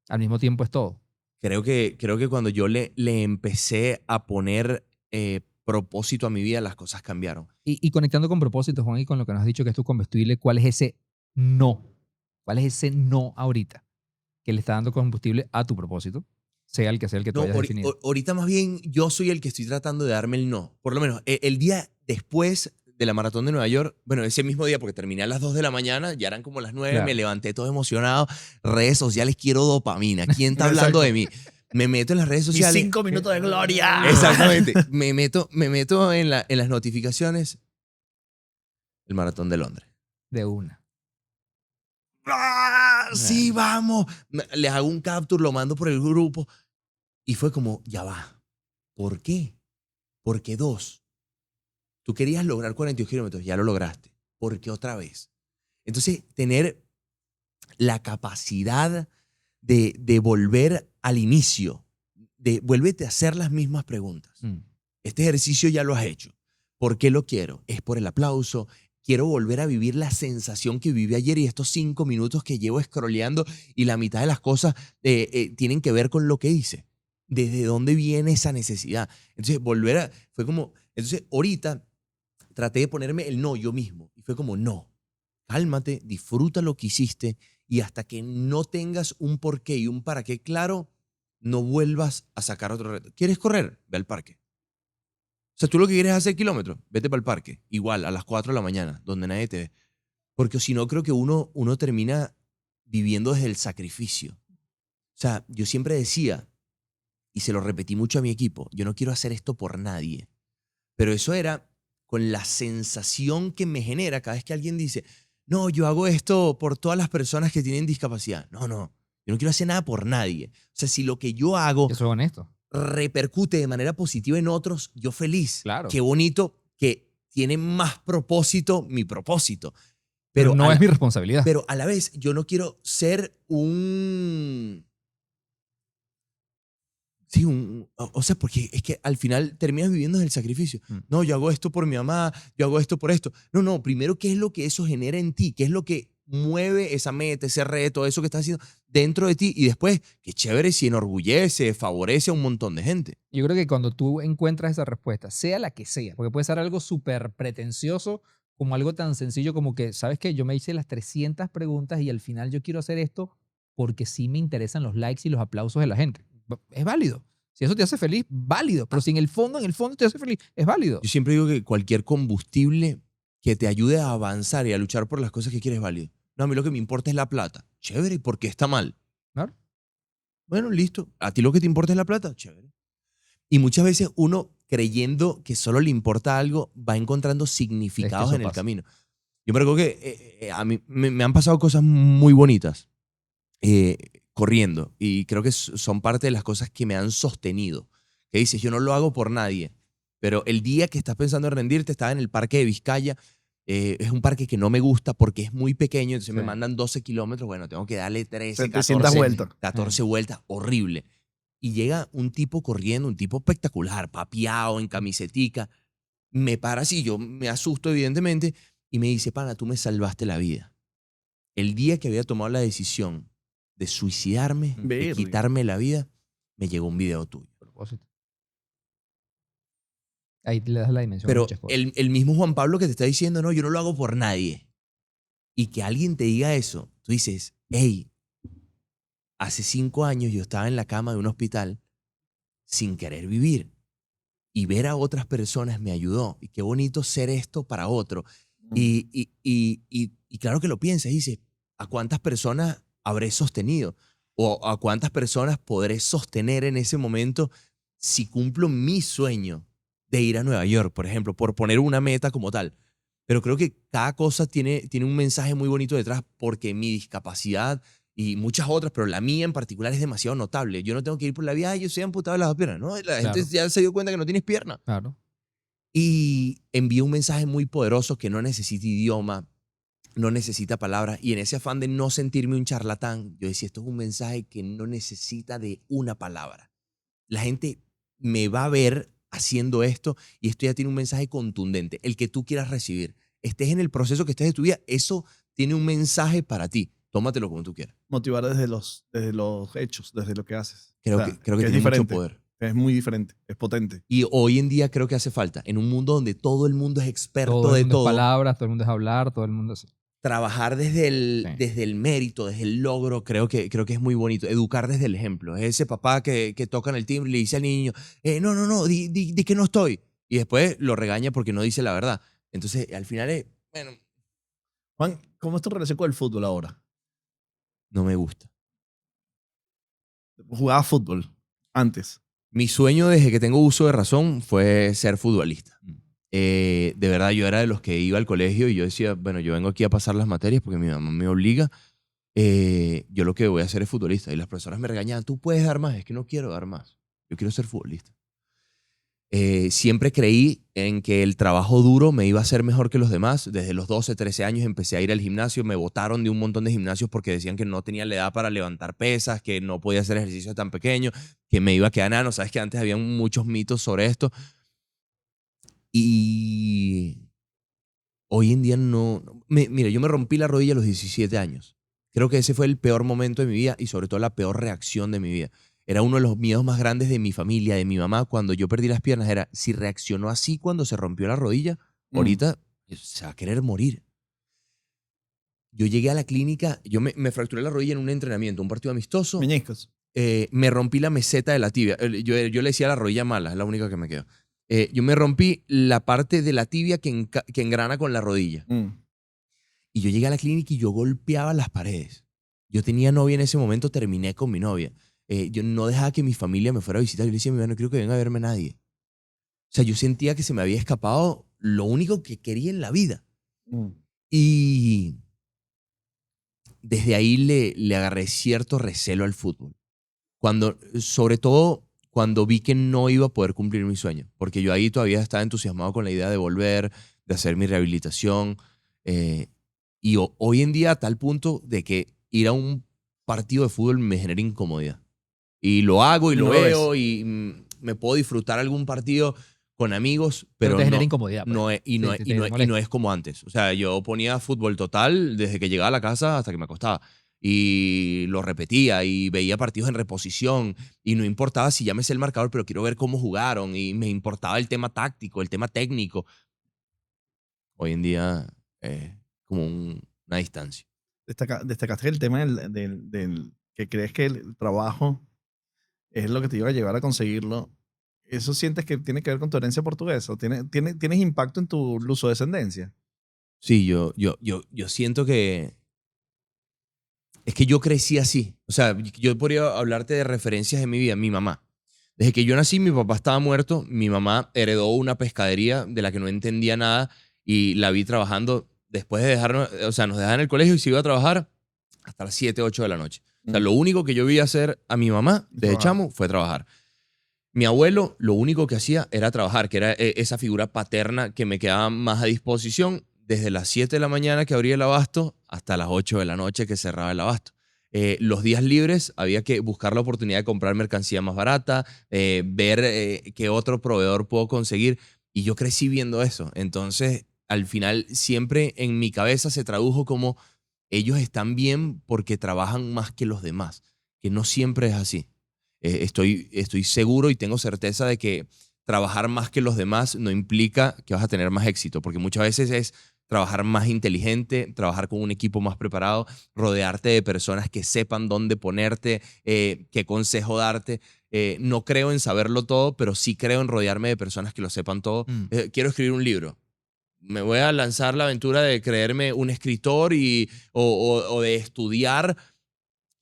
Al mismo tiempo es todo. Creo que cuando yo le empecé a poner propósito a mi vida, las cosas cambiaron. Y conectando con propósito, Juan, y con lo que nos has dicho que es tu combustible, ¿cuál es ese no? ¿Cuál es ese no ahorita que le está dando combustible a tu propósito? Sea el que tú No, hayas definido. ahorita más bien yo soy el que estoy tratando de darme el no. Por lo menos el día después de la maratón de Nueva York, bueno, ese mismo día, porque terminé a las 2 de la mañana, ya eran como las 9, Claro. me levanté todo emocionado, redes sociales, quiero dopamina. ¿Quién está hablando de mí? Me meto en las redes Mis sociales. 5 minutos de gloria. Exactamente. Me meto en las notificaciones. El maratón de Londres. De una. ¡Ah! Sí, vamos. Les hago un capture, lo mando por el grupo. Y fue como, ya va. ¿Por qué? Porque 2. Tú querías lograr 42 kilómetros, ya lo lograste. ¿Por qué otra vez? Entonces, tener la capacidad de volver al inicio, de vuélvete a hacer las mismas preguntas. Este ejercicio ya lo has hecho. ¿Por qué lo quiero? ¿Es por el aplauso? Quiero volver a vivir la sensación que viví ayer y estos 5 minutos que llevo scrolleando y la mitad de las cosas tienen que ver con lo que hice. ¿Desde dónde viene esa necesidad? Entonces, fue como, entonces ahorita traté de ponerme el no yo mismo y fue como, no, cálmate, disfruta lo que hiciste y hasta que no tengas un porqué y un para qué claro, no vuelvas a sacar otro reto. ¿Quieres correr? Ve al parque. O sea, tú lo que quieres es hacer kilómetros, vete para el parque. Igual, a las 4 de la mañana, donde nadie te ve. Porque si no, creo que uno termina viviendo desde el sacrificio. O sea, yo siempre decía, y se lo repetí mucho a mi equipo, yo no quiero hacer esto por nadie. Pero eso era con la sensación que me genera cada vez que alguien dice, no, yo hago esto por todas las personas que tienen discapacidad. No, no, yo no quiero hacer nada por nadie. O sea, si lo que yo hago Eso es honesto. repercute de manera positiva en otros, yo feliz. Claro. Qué bonito que tiene más propósito mi propósito. Pero no a es la- mi responsabilidad. Pero a la vez, yo no quiero ser un... Sí, o sea, porque es que al final terminas viviendo del sacrificio. No, yo hago esto por mi mamá, yo hago esto por esto. No, no, primero, ¿qué es lo que eso genera en ti? ¿Qué es lo que mueve esa meta, ese reto, eso que estás haciendo dentro de ti? Y después, qué chévere si enorgullece, favorece a un montón de gente. Yo creo que cuando tú encuentras esa respuesta, sea la que sea, porque puede ser algo súper pretencioso como algo tan sencillo como que, ¿sabes qué? Yo me hice las 300 preguntas y al final yo quiero hacer esto porque sí me interesan los likes y los aplausos de la gente. Es válido. Si eso te hace feliz, válido. Pero si en el fondo te hace feliz, es válido. Yo siempre digo que cualquier combustible que te ayude a avanzar y a luchar por las cosas que quieres es válido. No, a mí lo que me importa es la plata. Chévere, ¿y por qué está mal? Claro. Bueno, listo. ¿A ti lo que te importa es la plata? Chévere. Y muchas veces uno, creyendo que solo le importa algo, va encontrando significados eso en el pasa. camino. Yo me recuerdo que a mí me han pasado cosas muy bonitas corriendo. Y creo que son parte de las cosas que me han sostenido. Que dices, yo no lo hago por nadie. Pero el día que estás pensando en rendirte, estaba en el parque de Vizcaya. Es un parque que no me gusta porque es muy pequeño. Entonces me Sí. mandan 12 kilómetros. Bueno, tengo que darle 13, 700 14, vueltas. 14 vueltas. Horrible. Y llega un tipo corriendo, un tipo espectacular, papiado, en camisetica. Me para así, yo me asusto evidentemente, y me dice, pana, tú me salvaste la vida. El día que había tomado la decisión de suicidarme, de Verga. quitarme la vida, me llegó un video tuyo. Propósito. Ahí le das la dimensión a Pero muchas cosas. el mismo Juan Pablo que te está diciendo, no, yo no lo hago por nadie. Y que alguien te diga eso, tú dices, hey, hace 5 años yo estaba en la cama de un hospital sin querer vivir. Y ver a otras personas me ayudó. Y qué bonito ser esto para otro. Y claro que lo piensas y dices, ¿a cuántas personas habré sostenido? ¿O a cuántas personas podré sostener en ese momento si cumplo mi sueño de ir a Nueva York, por ejemplo, por poner una meta como tal? Pero creo que cada cosa tiene un mensaje muy bonito detrás porque mi discapacidad y muchas otras, pero la mía en particular es demasiado notable. Yo no tengo que ir por la vida, yo soy amputado de las dos piernas, ¿no? La gente Claro. ya se dio cuenta que no tienes pierna. Claro. Y envía un mensaje muy poderoso que no necesita idioma, no necesita palabras. Y en ese afán de no sentirme un charlatán, yo decía, esto es un mensaje que no necesita de una palabra. La gente me va a ver haciendo esto y esto ya tiene un mensaje contundente, el que tú quieras recibir. Estés en el proceso que estés de tu vida, eso tiene un mensaje para ti. Tómatelo como tú quieras. Motivar desde los hechos, desde lo que haces. Creo O sea, que es tiene mucho diferente. poder. Es muy diferente, es potente. Y hoy en día creo que hace falta, en un mundo donde todo el mundo es experto Todo el de mundo es todo, palabras, todo el mundo es hablar, todo el mundo es... trabajar desde Sí. desde el mérito, desde el logro, creo que es muy bonito. Educar desde el ejemplo. Es ese papá que toca en el timbre y le dice al niño, no, di que no estoy. Y después lo regaña porque no dice la verdad. Entonces, al final es, bueno, Juan, ¿cómo es tu relación con el fútbol ahora? no me gusta. Jugaba fútbol antes. Mi sueño desde que tengo uso de razón fue ser futbolista. De verdad, yo era de los que iba al colegio y yo decía, bueno, yo vengo aquí a pasar las materias porque mi mamá me obliga. Yo lo que voy a hacer es futbolista. Y las profesoras me regañaban, tú puedes dar más. Es que no quiero dar más. Yo quiero ser futbolista. Siempre creí en que el trabajo duro me iba a hacer mejor que los demás. Desde los 12, 13 años empecé a ir al gimnasio. Me botaron de un montón de gimnasios porque decían que no tenía la edad para levantar pesas, que no podía hacer ejercicio tan pequeño, que me iba a quedar enano. Sabes que antes había muchos mitos sobre esto. Y hoy en día no... Mira, yo me rompí la rodilla a los 17 años. Creo que ese fue el peor momento de mi vida y sobre todo la peor reacción de mi vida. Era uno de los miedos más grandes de mi familia, de mi mamá, cuando yo perdí las piernas. Era, si reaccionó así cuando se rompió la rodilla, ahorita se va a querer morir. Yo llegué a la clínica, yo me fracturé la rodilla en un entrenamiento, un partido amistoso. Meñiscos. Me rompí la meseta de la tibia. Yo le decía la rodilla mala, es la única que me quedó. Yo me rompí la parte de la tibia que engrana con la rodilla. Y yo llegué a la clínica y yo golpeaba las paredes. Yo tenía novia en ese momento, terminé con mi novia. Yo no dejaba que mi familia me fuera a visitar. Yo le decía a mi mamá, no quiero que venga a verme nadie. O sea, yo sentía que se me había escapado lo único que quería en la vida. Y desde ahí le agarré cierto recelo al fútbol. Sobre todo cuando vi que no iba a poder cumplir mi sueño. Porque yo ahí todavía estaba entusiasmado con la idea de volver, de hacer mi rehabilitación. Y hoy en día a tal punto de que ir a un partido de fútbol me genera incomodidad. Y lo hago y Y lo no lo veo ves. y me puedo disfrutar algún partido con amigos, Pero pero te genera no, incomodidad. Pues. no es, y, no, Sí, es, te y no molesta. es como antes. O sea, yo ponía fútbol total desde que llegaba a la casa hasta que me acostaba. Y lo repetía y veía partidos en reposición y no importaba si ya me sé el marcador, pero quiero ver cómo jugaron y me importaba el tema táctico, el tema técnico. Hoy en día como una distancia. Destacaste el tema del que crees que el trabajo es lo que te iba a llevar a conseguirlo, ¿eso sientes que tiene que ver con tu herencia portuguesa? ¿Tienes impacto en tu luso-descendencia? Sí, yo siento que es que yo crecí así. O sea, yo podría hablarte de referencias de mi vida. Mi mamá. Desde que yo nací, mi papá estaba muerto. Mi mamá heredó una pescadería de la que no entendía nada y la vi trabajando después de dejarnos, o sea, nos dejaban en el colegio y se iba a trabajar hasta las 7, 8 de la noche. O sea, lo único que yo vi hacer a mi mamá desde Trabajar. chamo fue trabajar. Mi abuelo lo único que hacía era trabajar, que era esa figura paterna que me quedaba más a disposición desde las 7 de la mañana que abría el abasto hasta las 8 de la noche que cerraba el abasto. Los días libres había que buscar la oportunidad de comprar mercancía más barata, ver qué otro proveedor puedo conseguir. Y yo crecí viendo eso. Entonces, al final, siempre en mi cabeza se tradujo como ellos están bien porque trabajan más que los demás, que no siempre es así. Estoy seguro y tengo certeza de que trabajar más que los demás no implica que vas a tener más éxito, porque muchas veces es trabajar más inteligente, trabajar con un equipo más preparado, rodearte de personas que sepan dónde ponerte, qué consejo darte. No creo en saberlo todo, pero sí creo en rodearme de personas que lo sepan todo. Quiero escribir un libro. Me voy a lanzar la aventura de creerme un escritor o de estudiar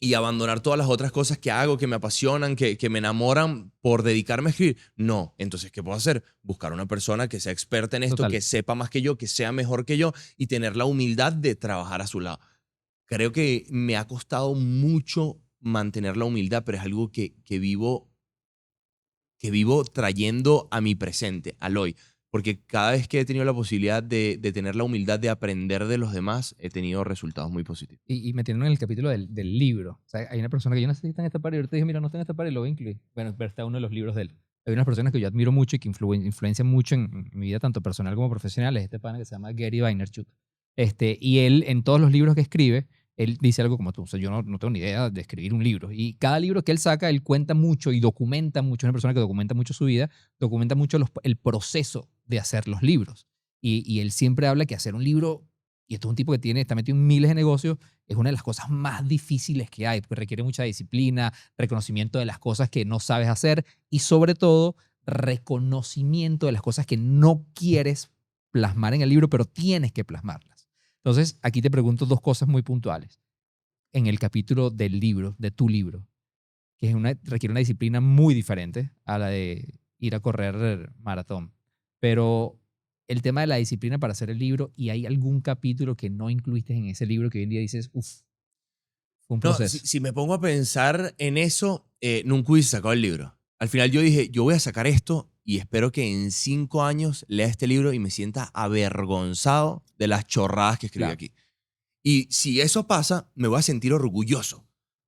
y abandonar todas las otras cosas que hago, que me apasionan, que me enamoran por dedicarme a escribir. No, entonces, ¿qué puedo hacer? Buscar una persona que sea experta en esto, Total. que sepa más que yo, que sea mejor que yo y tener la humildad de trabajar a su lado. Creo que me ha costado mucho mantener la humildad, pero es algo que vivo trayendo a mi presente, al hoy. Porque cada vez que he tenido la posibilidad de tener la humildad de aprender de los demás, he tenido resultados muy positivos. Y metiendo en el capítulo del libro. O sea, hay una persona que yo no sé si está en esta parte y ahorita dije, mira, no está en esta parte y lo voy a incluir. Bueno, pero está uno de los libros de él. Hay unas personas que yo admiro mucho y que influencian mucho en mi vida, tanto personal como profesional. Es este pana que se llama Gary Vaynerchuk. Y él, en todos los libros que escribe, él dice algo como tú. O sea, yo no tengo ni idea de escribir un libro. Y cada libro que él saca, él cuenta mucho y documenta mucho. Es una persona que documenta mucho su vida, documenta mucho el proceso de hacer los libros. Y él siempre habla que hacer un libro, y esto es un tipo que está metido en miles de negocios, es una de las cosas más difíciles que hay, porque requiere mucha disciplina, reconocimiento de las cosas que no sabes hacer y sobre todo reconocimiento de las cosas que no quieres plasmar en el libro, pero tienes que plasmarlas. Entonces, aquí te pregunto dos cosas muy puntuales. En el capítulo del libro, de tu libro, que requiere una disciplina muy diferente a la de ir a correr maratón, pero el tema de la disciplina para hacer el libro, ¿y hay algún capítulo que no incluiste en ese libro que hoy en día dices, uff, fue un No, si, proceso? si me pongo a pensar en eso, nunca hubiese sacado el libro. Al final yo dije, yo voy a sacar esto y espero que en 5 años lea este libro y me sienta avergonzado de las chorradas que escribí Claro. aquí. Y si eso pasa, me voy a sentir orgulloso,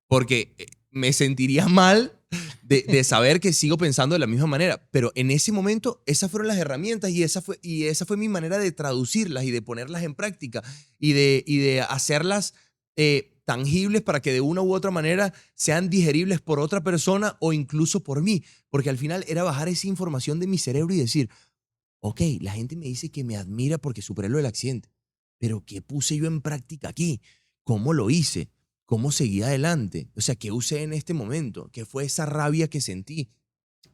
porque me sentiría mal de saber que sigo pensando de la misma manera. Pero en ese momento, esas fueron las herramientas y esa fue mi manera de traducirlas y de ponerlas en práctica y de hacerlas tangibles para que de una u otra manera sean digeribles por otra persona o incluso por mí. Porque al final era bajar esa información de mi cerebro y decir, ok, la gente me dice que me admira porque superé lo del accidente, pero ¿qué puse yo en práctica aquí? ¿Cómo lo hice? ¿Cómo seguí adelante? O sea, ¿qué usé en este momento? ¿Qué fue esa rabia que sentí?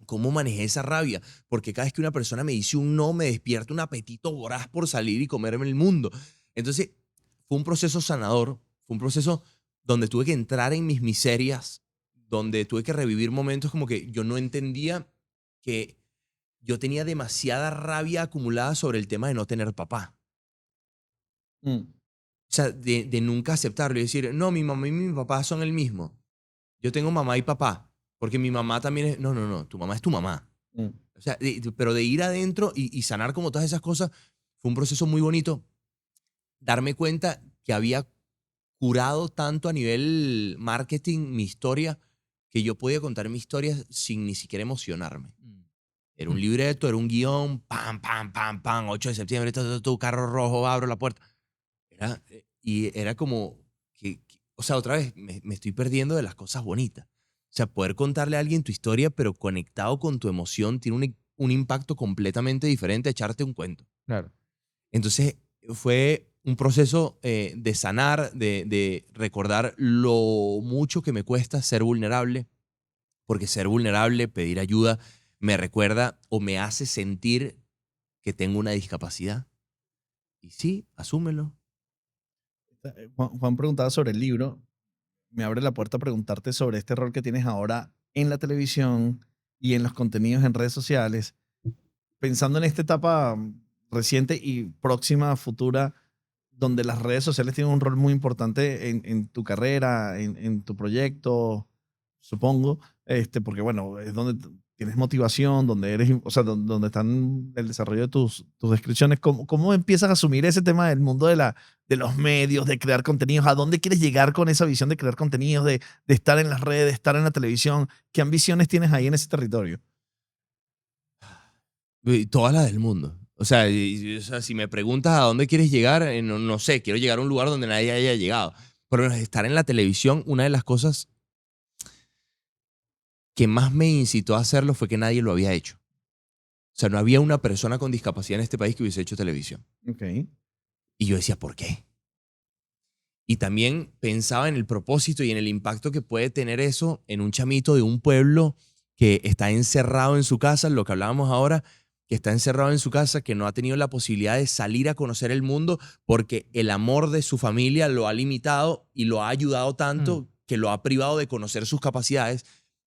¿Cómo manejé esa rabia? Porque cada vez que una persona me dice un no, me despierta un apetito voraz por salir y comerme el mundo. Entonces, fue un proceso sanador, fue un proceso donde tuve que entrar en mis miserias, donde tuve que revivir momentos como que yo no entendía que yo tenía demasiada rabia acumulada sobre el tema de no tener papá. Mm. O sea, de nunca aceptarlo y decir, no, mi mamá y mi papá son el mismo. Yo tengo mamá y papá, porque mi mamá también es, no, no, no, tu mamá es tu mamá. Mm. O sea, pero de ir adentro y sanar como todas esas cosas, fue un proceso muy bonito. Darme cuenta que había curado tanto a nivel marketing mi historia, que yo podía contar mi historia sin ni siquiera emocionarme. Era un libreto, era un guión, pam, pam, pam, pam, 8 de septiembre, tu carro rojo, abro la puerta. Y era como o sea, otra vez, me estoy perdiendo de las cosas bonitas. O sea, poder contarle a alguien tu historia, pero conectado con tu emoción, tiene un impacto completamente diferente a echarte un cuento. Claro. Entonces, fue un proceso de sanar, de recordar lo mucho que me cuesta ser vulnerable, porque ser vulnerable, pedir ayuda, me recuerda o me hace sentir que tengo una discapacidad. Y sí, asúmelo. Juan preguntaba sobre el libro. Me abre la puerta a preguntarte sobre este rol que tienes ahora en la televisión y en los contenidos en redes sociales. Pensando en esta etapa reciente y próxima, futura, donde las redes sociales tienen un rol muy importante en tu carrera, en tu proyecto, supongo, porque bueno, es donde tienes motivación, donde eres, o sea, donde están el desarrollo de tus descripciones. ¿Cómo empiezas a asumir ese tema del mundo de los medios, de crear contenidos? ¿A dónde quieres llegar con esa visión de crear contenidos, de estar en las redes, de estar en la televisión? ¿Qué ambiciones tienes ahí en ese territorio? Y todas las del mundo. O sea, o sea, si me preguntas a dónde quieres llegar, no sé, quiero llegar a un lugar donde nadie haya llegado. Por lo menos estar en la televisión, una de las cosas que más me incitó a hacerlo fue que nadie lo había hecho. O sea, no había una persona con discapacidad en este país que hubiese hecho televisión. Ok. Y yo decía, ¿por qué? Y también pensaba en el propósito y en el impacto que puede tener eso en un chamito de un pueblo que está encerrado en su casa, lo que hablábamos ahora, que está encerrado en su casa, que no ha tenido la posibilidad de salir a conocer el mundo porque el amor de su familia lo ha limitado y lo ha ayudado tanto que lo ha privado de conocer sus capacidades.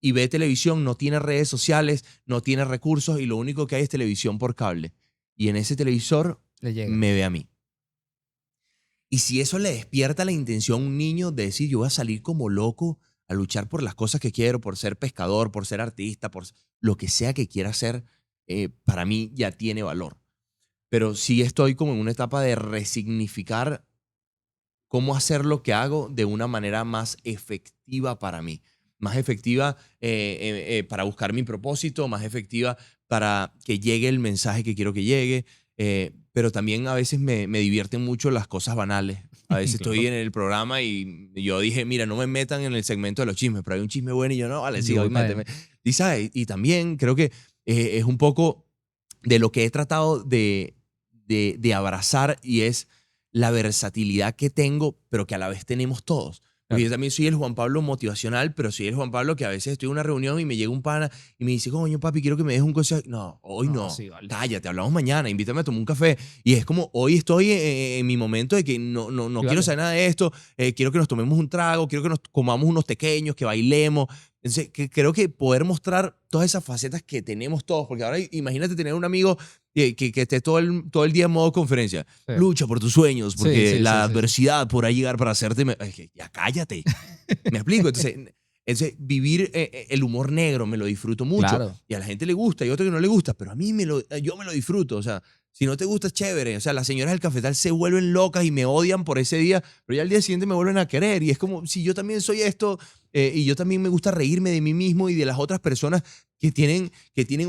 Y ve televisión, no tiene redes sociales, no tiene recursos y lo único que hay es televisión por cable. Y en ese televisor Le llega. me ve a mí. Y si eso le despierta la intención a un niño de decir, yo voy a salir como loco a luchar por las cosas que quiero, por ser pescador, por ser artista, por lo que sea que quiera hacer, para mí ya tiene valor. Pero sí estoy como en una etapa de resignificar cómo hacer lo que hago de una manera más efectiva para mí. Más efectiva para buscar mi propósito, más efectiva para que llegue el mensaje que quiero que llegue. Pero también a veces me divierten mucho las cosas banales. A veces Claro. estoy en el programa y yo dije, mira, no me metan en el segmento de los chismes, pero hay un chisme bueno y yo no, vale, sí, Yo voy, voy para méteme. Y, ¿sabes? Y también creo que es un poco de lo que he tratado de abrazar y es la versatilidad que tengo, pero que a la vez tenemos todos. Porque Claro. yo también soy el Juan Pablo motivacional, pero soy el Juan Pablo que a veces estoy en una reunión y me llega un pana y me dice, coño, papi, quiero que me des un consejo. No, hoy no. Sí, vale. Cállate, hablamos mañana, invítame a tomar un café. Y es como, hoy estoy en mi momento de que no Sí, quiero vale. saber nada de esto, quiero que nos tomemos un trago, quiero que nos comamos unos pequeños, que bailemos. Entonces, creo que poder mostrar todas esas facetas que tenemos todos, porque ahora imagínate tener un amigo que esté todo el día en modo conferencia. Sí. Lucha por tus sueños, porque Sí, sí, la sí, sí. adversidad podrá llegar para hacerte... Es que ya cállate. ¿Me explico? Entonces vivir el humor negro me lo disfruto mucho. Claro. Y a la gente le gusta y a otro que no le gusta, pero a mí yo me lo disfruto. O sea, si no te gusta, es chévere. O sea, las señoras del cafetal se vuelven locas y me odian por ese día, pero ya al día siguiente me vuelven a querer. Y es como, si yo también soy esto, y yo también me gusta reírme de mí mismo y de las otras personas que tienen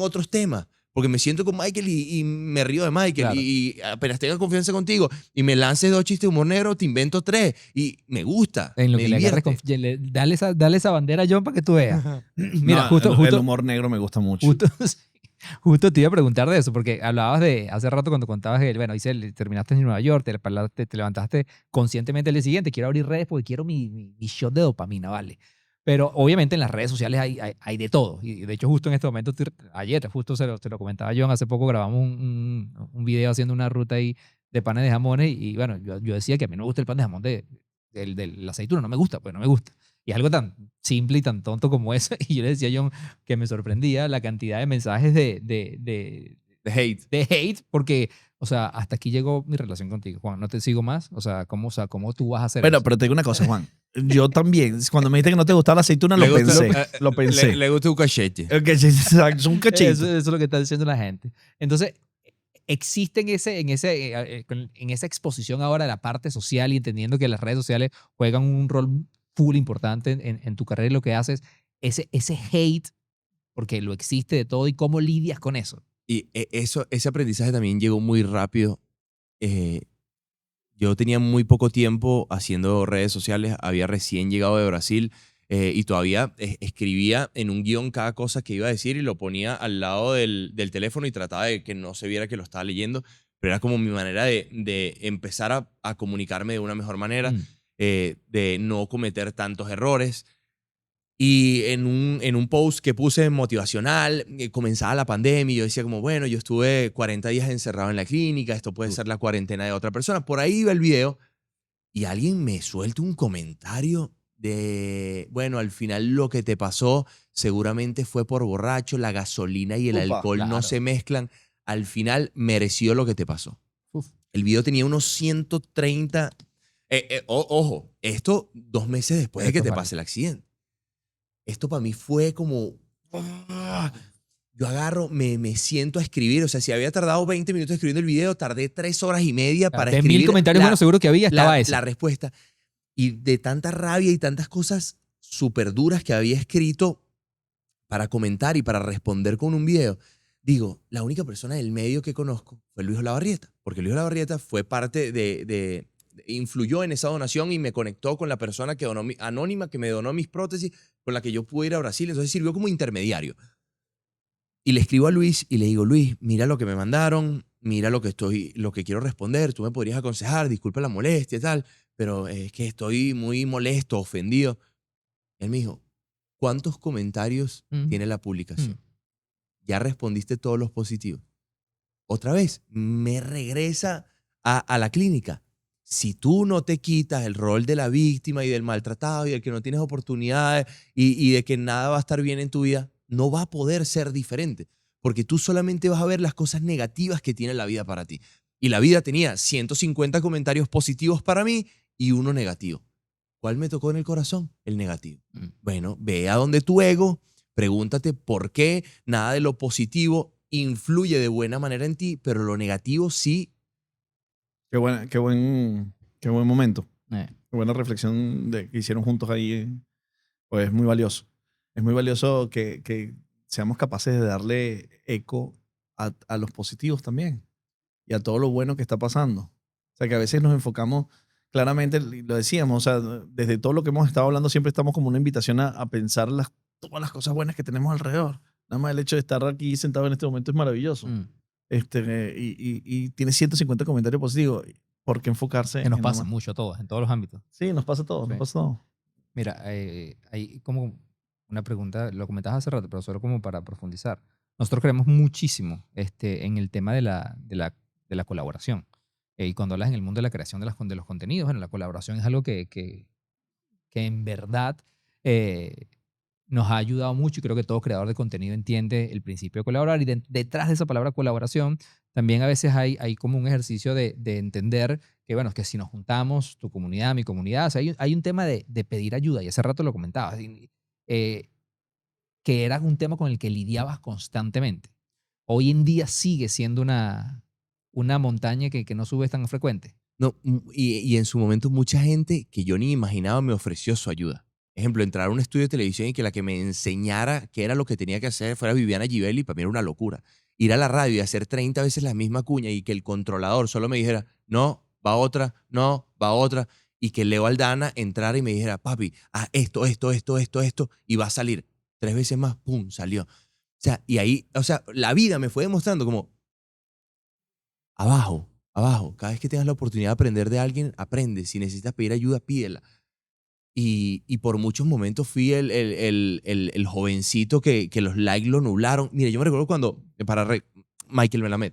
otros temas. Porque me siento con Michael y me río de Michael. Claro. Y apenas tenga confianza contigo y me lances 2 chistes de humor negro, te invento 3. Y me gusta, En lo me que le agarres divierte. dale esa bandera a John para que tú veas. Mira, No, justo, el humor negro me gusta mucho. justo te iba a preguntar de eso, porque hablabas de hace rato cuando contabas que, bueno, terminaste en Nueva York, te levantaste conscientemente el día siguiente, quiero abrir redes porque quiero mi shot de dopamina, ¿vale? Pero obviamente en las redes sociales hay de todo. Y de hecho, justo en este momento, ayer, justo te lo comentaba John, hace poco grabamos un video haciendo una ruta ahí de panes de jamones y bueno, yo decía que a mí no me gusta el pan de jamón de la aceituna, no me gusta, pues no me gusta. Y es algo tan simple y tan tonto como eso. Y yo le decía a John que me sorprendía la cantidad de mensajes De hate. de hate, porque, o sea, hasta aquí llegó mi relación contigo, Juan, no te sigo más. O sea, ¿cómo tú vas a hacer Pero, eso? pero te digo una cosa, Juan. Yo también, cuando me dijiste que no te gustaba la aceituna, lo pensé. Lo pensé. Le gusta un cachete. Ok, sí, exacto, es un cachito. Eso es lo que está diciendo la gente. Entonces, existe en esa exposición ahora de la parte social y entendiendo que las redes sociales juegan un rol full importante en tu carrera y lo que haces, ese hate, porque lo existe de todo y cómo lidias con eso. Y ese aprendizaje también llegó muy rápido. Yo tenía muy poco tiempo haciendo redes sociales, había recién llegado de Brasil y todavía escribía en un guión cada cosa que iba a decir y lo ponía al lado del teléfono y trataba de que no se viera que lo estaba leyendo. pero era como mi manera de empezar a comunicarme de una mejor manera, Mm. de no cometer tantos errores. Y en un post que puse motivacional, comenzaba la pandemia y yo decía como, bueno, yo estuve 40 días encerrado en la clínica, esto puede ser la cuarentena de otra persona. Por ahí iba el video y alguien me suelta un comentario de, bueno, al final lo que te pasó seguramente fue por borracho, la gasolina y el Upa, alcohol no claro. se mezclan, al final mereció lo que te pasó. Uf. El video tenía unos 130... ojo, esto 2 meses después de que Esto te vale. pase el accidente. Esto para mí fue como... Yo agarro, me siento a escribir. O sea, si había tardado 20 minutos escribiendo el video, tardé 3 horas y media para De escribir 1000 comentarios buenos seguro que había, estaba ese. la respuesta. Y de tanta rabia y tantas cosas súper duras que había escrito para comentar y para responder con un video, digo, la única persona del medio que conozco fue Luis Olavarrieta. Porque Luis Olavarrieta fue parte influyó en esa donación y me conectó con la persona que anónima que me donó mis prótesis, con la que yo pude ir a Brasil. Entonces sirvió como intermediario. Y le escribo a Luis y le digo, Luis, mira lo que me mandaron, mira lo que quiero responder, tú me podrías aconsejar, disculpa la molestia y tal, pero es que estoy muy molesto, ofendido. Él me dijo, ¿cuántos comentarios Mm. tiene la publicación? Ya respondiste todos los positivos. Otra vez, me regresa a la clínica. Si tú no te quitas el rol de la víctima y del maltratado y del que no tienes oportunidades y de que nada va a estar bien en tu vida, no va a poder ser diferente. Porque tú solamente vas a ver las cosas negativas que tiene la vida para ti. Y la vida tenía 150 comentarios positivos para mí y uno negativo. ¿Cuál me tocó en el corazón? El negativo. Mm. Bueno, ve a donde tu ego, pregúntate por qué nada de lo positivo influye de buena manera en ti, pero lo negativo sí. Qué buen momento. Eh. Qué buena reflexión que hicieron juntos ahí. Pues es muy valioso. Es muy valioso que seamos capaces de darle eco a los positivos también y a todo lo bueno que está pasando. O sea, que a veces nos enfocamos claramente, y lo decíamos, o sea, desde todo lo que hemos estado hablando siempre estamos como una invitación a pensar todas las cosas buenas que tenemos alrededor. Nada más el hecho de estar aquí sentado en este momento es maravilloso. Mm. Y tiene 150 comentarios positivos. ¿Por qué enfocarse Que nos en pasa nada más? mucho a todos, en todos los ámbitos. Sí, nos pasa todo, Sí. nos pasa todo. Mira, hay como una pregunta, lo comentabas hace rato, pero solo como para profundizar. Nosotros creemos muchísimo en el tema de la colaboración. Y cuando hablas en el mundo de la creación de los contenidos, bueno, la colaboración es algo que en verdad nos ha ayudado mucho y creo que todo creador de contenido entiende el principio de colaborar. Y detrás de esa palabra colaboración, también a veces hay como un ejercicio de entender que, bueno, que si nos juntamos, tu comunidad, mi comunidad, o sea, hay un tema de pedir ayuda, y hace rato lo comentabas, que era un tema con el que lidiabas constantemente. Hoy en día sigue siendo una montaña que no subes tan frecuente. No, y en su momento mucha gente que yo ni imaginaba me ofreció su ayuda. Ejemplo, entrar a un estudio de televisión y que la que me enseñara qué era lo que tenía que hacer fuera Viviana Givelli, para mí era una locura. Ir a la radio y hacer 30 veces la misma cuña y que el controlador solo me dijera, no, va otra, no, va otra, y que Leo Aldana entrara y me dijera, papi, haz esto, y va a salir. 3 veces más, pum, salió. O sea, y ahí, o sea, la vida me fue demostrando como, abajo, abajo. Cada vez que tengas la oportunidad de aprender de alguien, aprende. Si necesitas pedir ayuda, pídela. Y por muchos momentos fui el jovencito que los likes lo nublaron. Mira, yo me recuerdo cuando, Michael Melamed,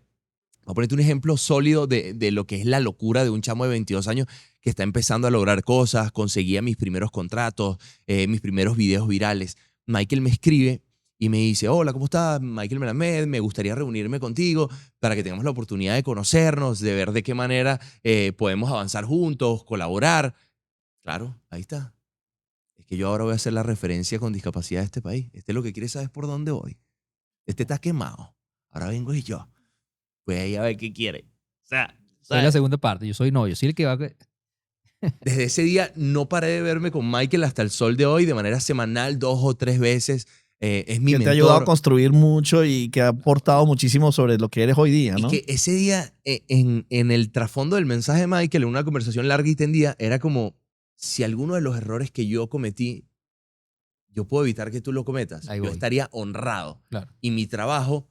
voy a ponerte un ejemplo sólido de lo que es la locura de un chamo de 22 años que está empezando a lograr cosas, conseguía mis primeros contratos, mis primeros videos virales. Michael me escribe y me dice, hola, ¿cómo estás? Michael Melamed, me gustaría reunirme contigo para que tengamos la oportunidad de conocernos, de ver de qué manera podemos avanzar juntos, colaborar. Claro, ahí está. Es que yo ahora voy a hacer la referencia con discapacidad de este país. Este lo que quiere saber es por dónde voy. Este está quemado. Ahora vengo y yo. Pues ahí a ver qué quiere. O sea, Soy la segunda parte, yo soy el que va... desde ese día no paré de verme con Michael hasta el sol de hoy, de manera semanal, 2 o 3 veces. Es mi Que mentor. te ha ayudado a construir mucho y que ha aportado muchísimo sobre lo que eres hoy día, ¿no? Y que ese día, en el trasfondo del mensaje de Michael, en una conversación larga y tendida, era como, si alguno de los errores que yo cometí, yo puedo evitar que tú lo cometas, Ahí yo voy. estaría honrado. Claro. Y mi trabajo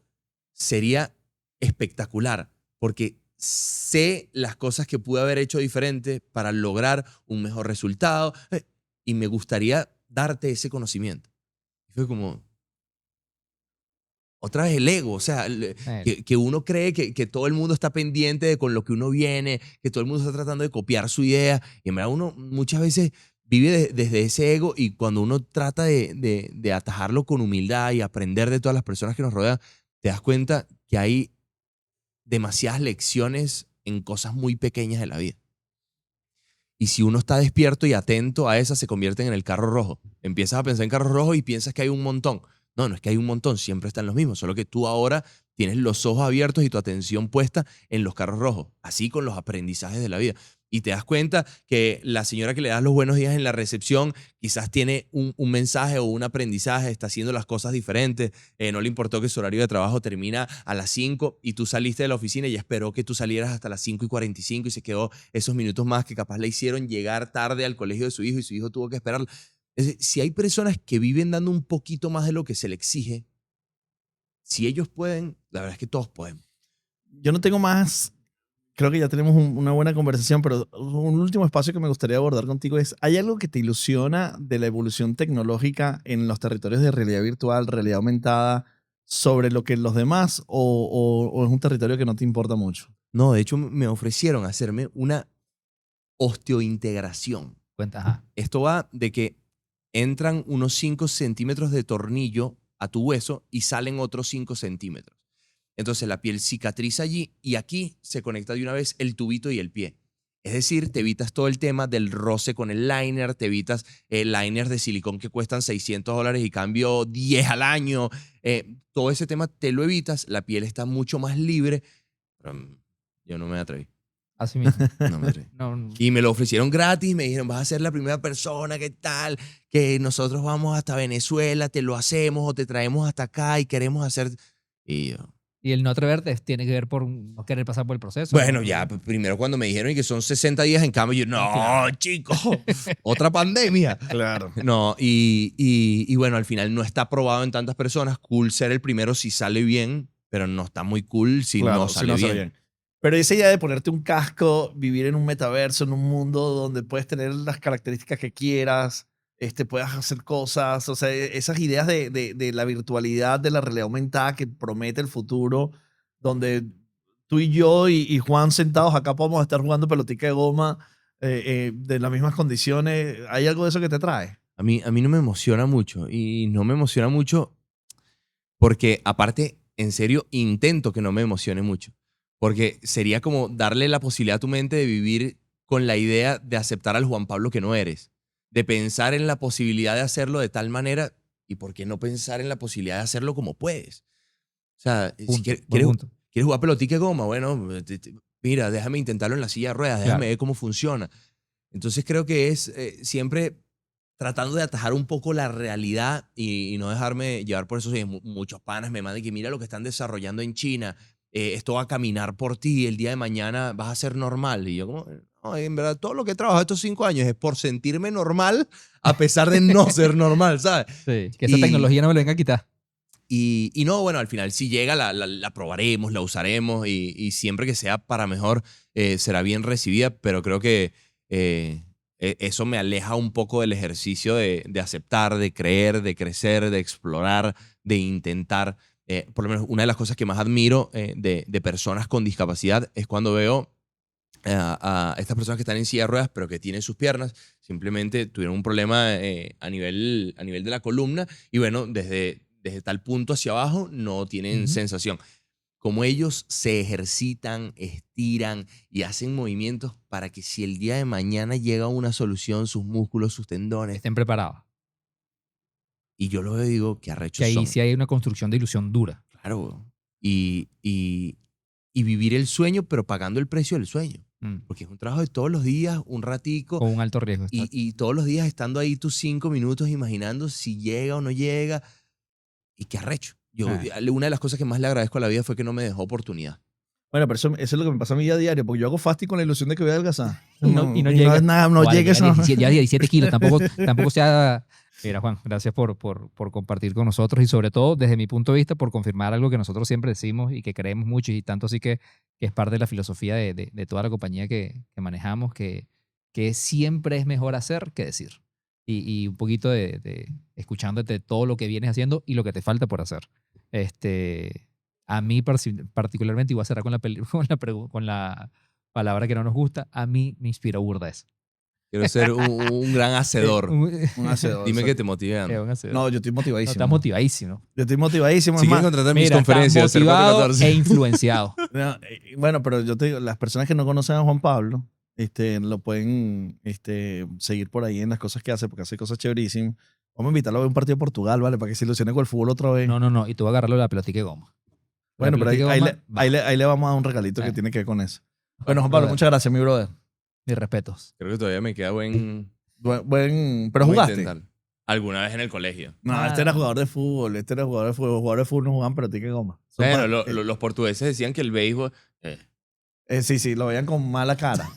sería espectacular, porque sé las cosas que pude haber hecho diferente para lograr un mejor resultado y me gustaría darte ese conocimiento. Y fue como, otra vez el ego, o sea, que uno cree que todo el mundo está pendiente de con lo que uno viene, que todo el mundo está tratando de copiar su idea, y en verdad uno muchas veces vive desde ese ego, y cuando uno trata de atajarlo con humildad y aprender de todas las personas que nos rodean, te das cuenta que hay demasiadas lecciones en cosas muy pequeñas de la vida. Y si uno está despierto y atento a esas, se convierten en el carro rojo. Empiezas a pensar en carro rojo y piensas que hay un montón. No, no es que hay un montón, siempre están los mismos, solo que tú ahora tienes los ojos abiertos y tu atención puesta en los carros rojos, así con los aprendizajes de la vida. Y te das cuenta que la señora que le das los buenos días en la recepción quizás tiene un mensaje o un aprendizaje, está haciendo las cosas diferentes, no le importó que su horario de trabajo termina a las 5 y tú saliste de la oficina y esperó que tú salieras hasta las 5:45 y se quedó esos minutos más que capaz le hicieron llegar tarde al colegio de su hijo y su hijo tuvo que esperar. Es decir, si hay personas que viven dando un poquito más de lo que se le exige, si ellos pueden, la verdad es que todos podemos. Yo no tengo más, creo que ya tenemos una buena conversación, pero un último espacio que me gustaría abordar contigo es, ¿hay algo que te ilusiona de la evolución tecnológica en los territorios de realidad virtual, realidad aumentada, sobre lo que los demás, o es un territorio que no te importa mucho? No, de hecho me ofrecieron hacerme una osteointegración. Cuenta, ajá. Esto va de que entran unos 5 centímetros de tornillo a tu hueso y salen otros 5 centímetros. Entonces la piel cicatriza allí y aquí se conecta de una vez el tubito y el pie. Es decir, te evitas todo el tema del roce con el liner, te evitas liners de silicón que cuestan $600 y cambio 10 al año. Todo ese tema te lo evitas, la piel está mucho más libre. Pero yo no me atreví. Así mismo. No me atreví. No. Y me lo ofrecieron gratis, me dijeron, vas a ser la primera persona, ¿qué tal? Que nosotros vamos hasta Venezuela, te lo hacemos o te traemos hasta acá y queremos hacer... Y yo... Y el no atreverte tiene que ver por no querer pasar por el proceso. Bueno, ¿no? ya, primero cuando me dijeron que son 60 días en cambio, yo, no, Claro. chico, otra pandemia. Claro. No, y bueno, al final no está probado en tantas personas. Cool ser el primero si sale bien, pero no está muy cool si Claro, no si sale no bien. sale bien. Pero esa idea de ponerte un casco, vivir en un metaverso, en un mundo donde puedes tener las características que quieras, puedas hacer cosas, o sea, esas ideas de la virtualidad, de la realidad aumentada que promete el futuro, donde tú y yo y Juan sentados acá podemos estar jugando pelotica de goma de las mismas condiciones. ¿Hay algo de eso que te trae? A mí no me emociona mucho y no me emociona mucho porque aparte, en serio, intento que no me emocione mucho. Porque sería como darle la posibilidad a tu mente de vivir con la idea de aceptar al Juan Pablo que no eres. De pensar en la posibilidad de hacerlo de tal manera y por qué no pensar en la posibilidad de hacerlo como puedes. O sea, si Punto, quieres, buen punto. ¿quieres jugar pelotica de goma? Bueno, mira, déjame intentarlo en la silla de ruedas, déjame Claro. ver cómo funciona. Entonces creo que es siempre tratando de atajar un poco la realidad y no dejarme llevar por eso. Sí, muchos panas me mandan que mira lo que están desarrollando en China. Esto va a caminar por ti, el día de mañana vas a ser normal. Y yo como, no, en verdad, todo lo que he trabajado estos 5 años es por sentirme normal a pesar de no ser normal, ¿sabes? Sí, que esa Y- tecnología no me lo venga a quitar. Y no, bueno, al final si llega la probaremos, la usaremos y siempre que sea para mejor será bien recibida, pero creo que eso me aleja un poco del ejercicio de aceptar, de creer, de crecer, de explorar, de intentar. Por lo menos una de las cosas que más admiro de personas con discapacidad es cuando veo a estas personas que están en silla de ruedas pero que tienen sus piernas, simplemente tuvieron un problema a nivel de la columna y bueno, desde tal punto hacia abajo no tienen Ujú. sensación. Como ellos se ejercitan, estiran y hacen movimientos para que si el día de mañana llega una solución, sus músculos, sus tendones, Estén preparados. y yo lo veo y digo, qué Que arrechos ahí son. sí hay una construcción de ilusión dura. Claro. Y vivir el sueño, pero pagando el precio del sueño. Mm. Porque es un trabajo de todos los días, un ratico, Con un alto riesgo. y todos los días estando ahí tus 5 minutos imaginando si llega o no llega. Y qué arrecho. Una de las cosas que más le agradezco a la vida fue que no me dejó oportunidad. Bueno, pero eso es lo que me pasa a mí a diario, porque yo hago fasting con la ilusión de que voy a adelgazar. Y no No llega. es nada, no Vale, llega ya eso. 17 kilos. Tampoco sea Mira, Juan, gracias por compartir con nosotros y sobre todo, desde mi punto de vista, por confirmar algo que nosotros siempre decimos y que creemos mucho y tanto así que es parte de la filosofía de toda la compañía que manejamos, que siempre es mejor hacer que decir. Y un poquito escuchándote todo lo que vienes haciendo y lo que te falta por hacer. A mí particularmente, y voy a cerrar con la palabra que no nos gusta, a mí me inspiró burda eso. Quiero ser un gran hacedor. Un hacedor. Dime que exacto. te motivan. No, yo estoy No, motivadísimo. estás motivadísimo. Yo estoy motivadísimo. Si es quieres más, contratar mis Mira, conferencias, estás motivado 0414. e influenciado. no, bueno, pero yo te digo, las personas que no conocen a Juan Pablo, lo pueden seguir por ahí en las cosas que hace, porque hace cosas chéverísimas. Vamos a invitarlo a ver un partido de Portugal, ¿vale? Para que se ilusione con el fútbol otra vez. No. Y tú vas a agarrarlo de la pelotica de goma. Bueno, pero pelotica de ahí goma, ahí le vamos a dar un regalito que Bueno. tiene que ver con eso. Bueno, Juan Pablo, brother. muchas gracias, mi brother. Mis respetos. Creo que todavía me queda buen. Pero voy a jugaste. intentar. Alguna vez en el colegio. No, Ah. este era jugador de fútbol. Los jugadores de fútbol no jugaban pelotica de goma. Son Bueno, más- los portugueses decían que el béisbol. sí, lo veían con mala cara.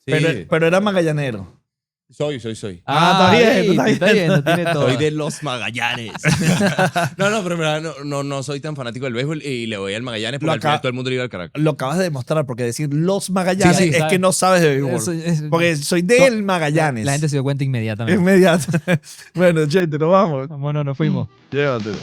Sí, Pero era magallanero. soy. Ah, está bien, está bien, no tiene todo. Soy de los Magallanes. no, pero en verdad no soy tan fanático del béisbol y le voy al Magallanes porque Lo al final acá- todo el mundo le iba al Caracas. Lo acabas de demostrar, porque decir los Magallanes Sí, es ¿sabes? que no sabes de béisbol. Porque soy del Magallanes. La gente se dio cuenta inmediatamente. Inmediato. Bueno, gente, nos vamos. Vámonos, nos fuimos. Llévatelo.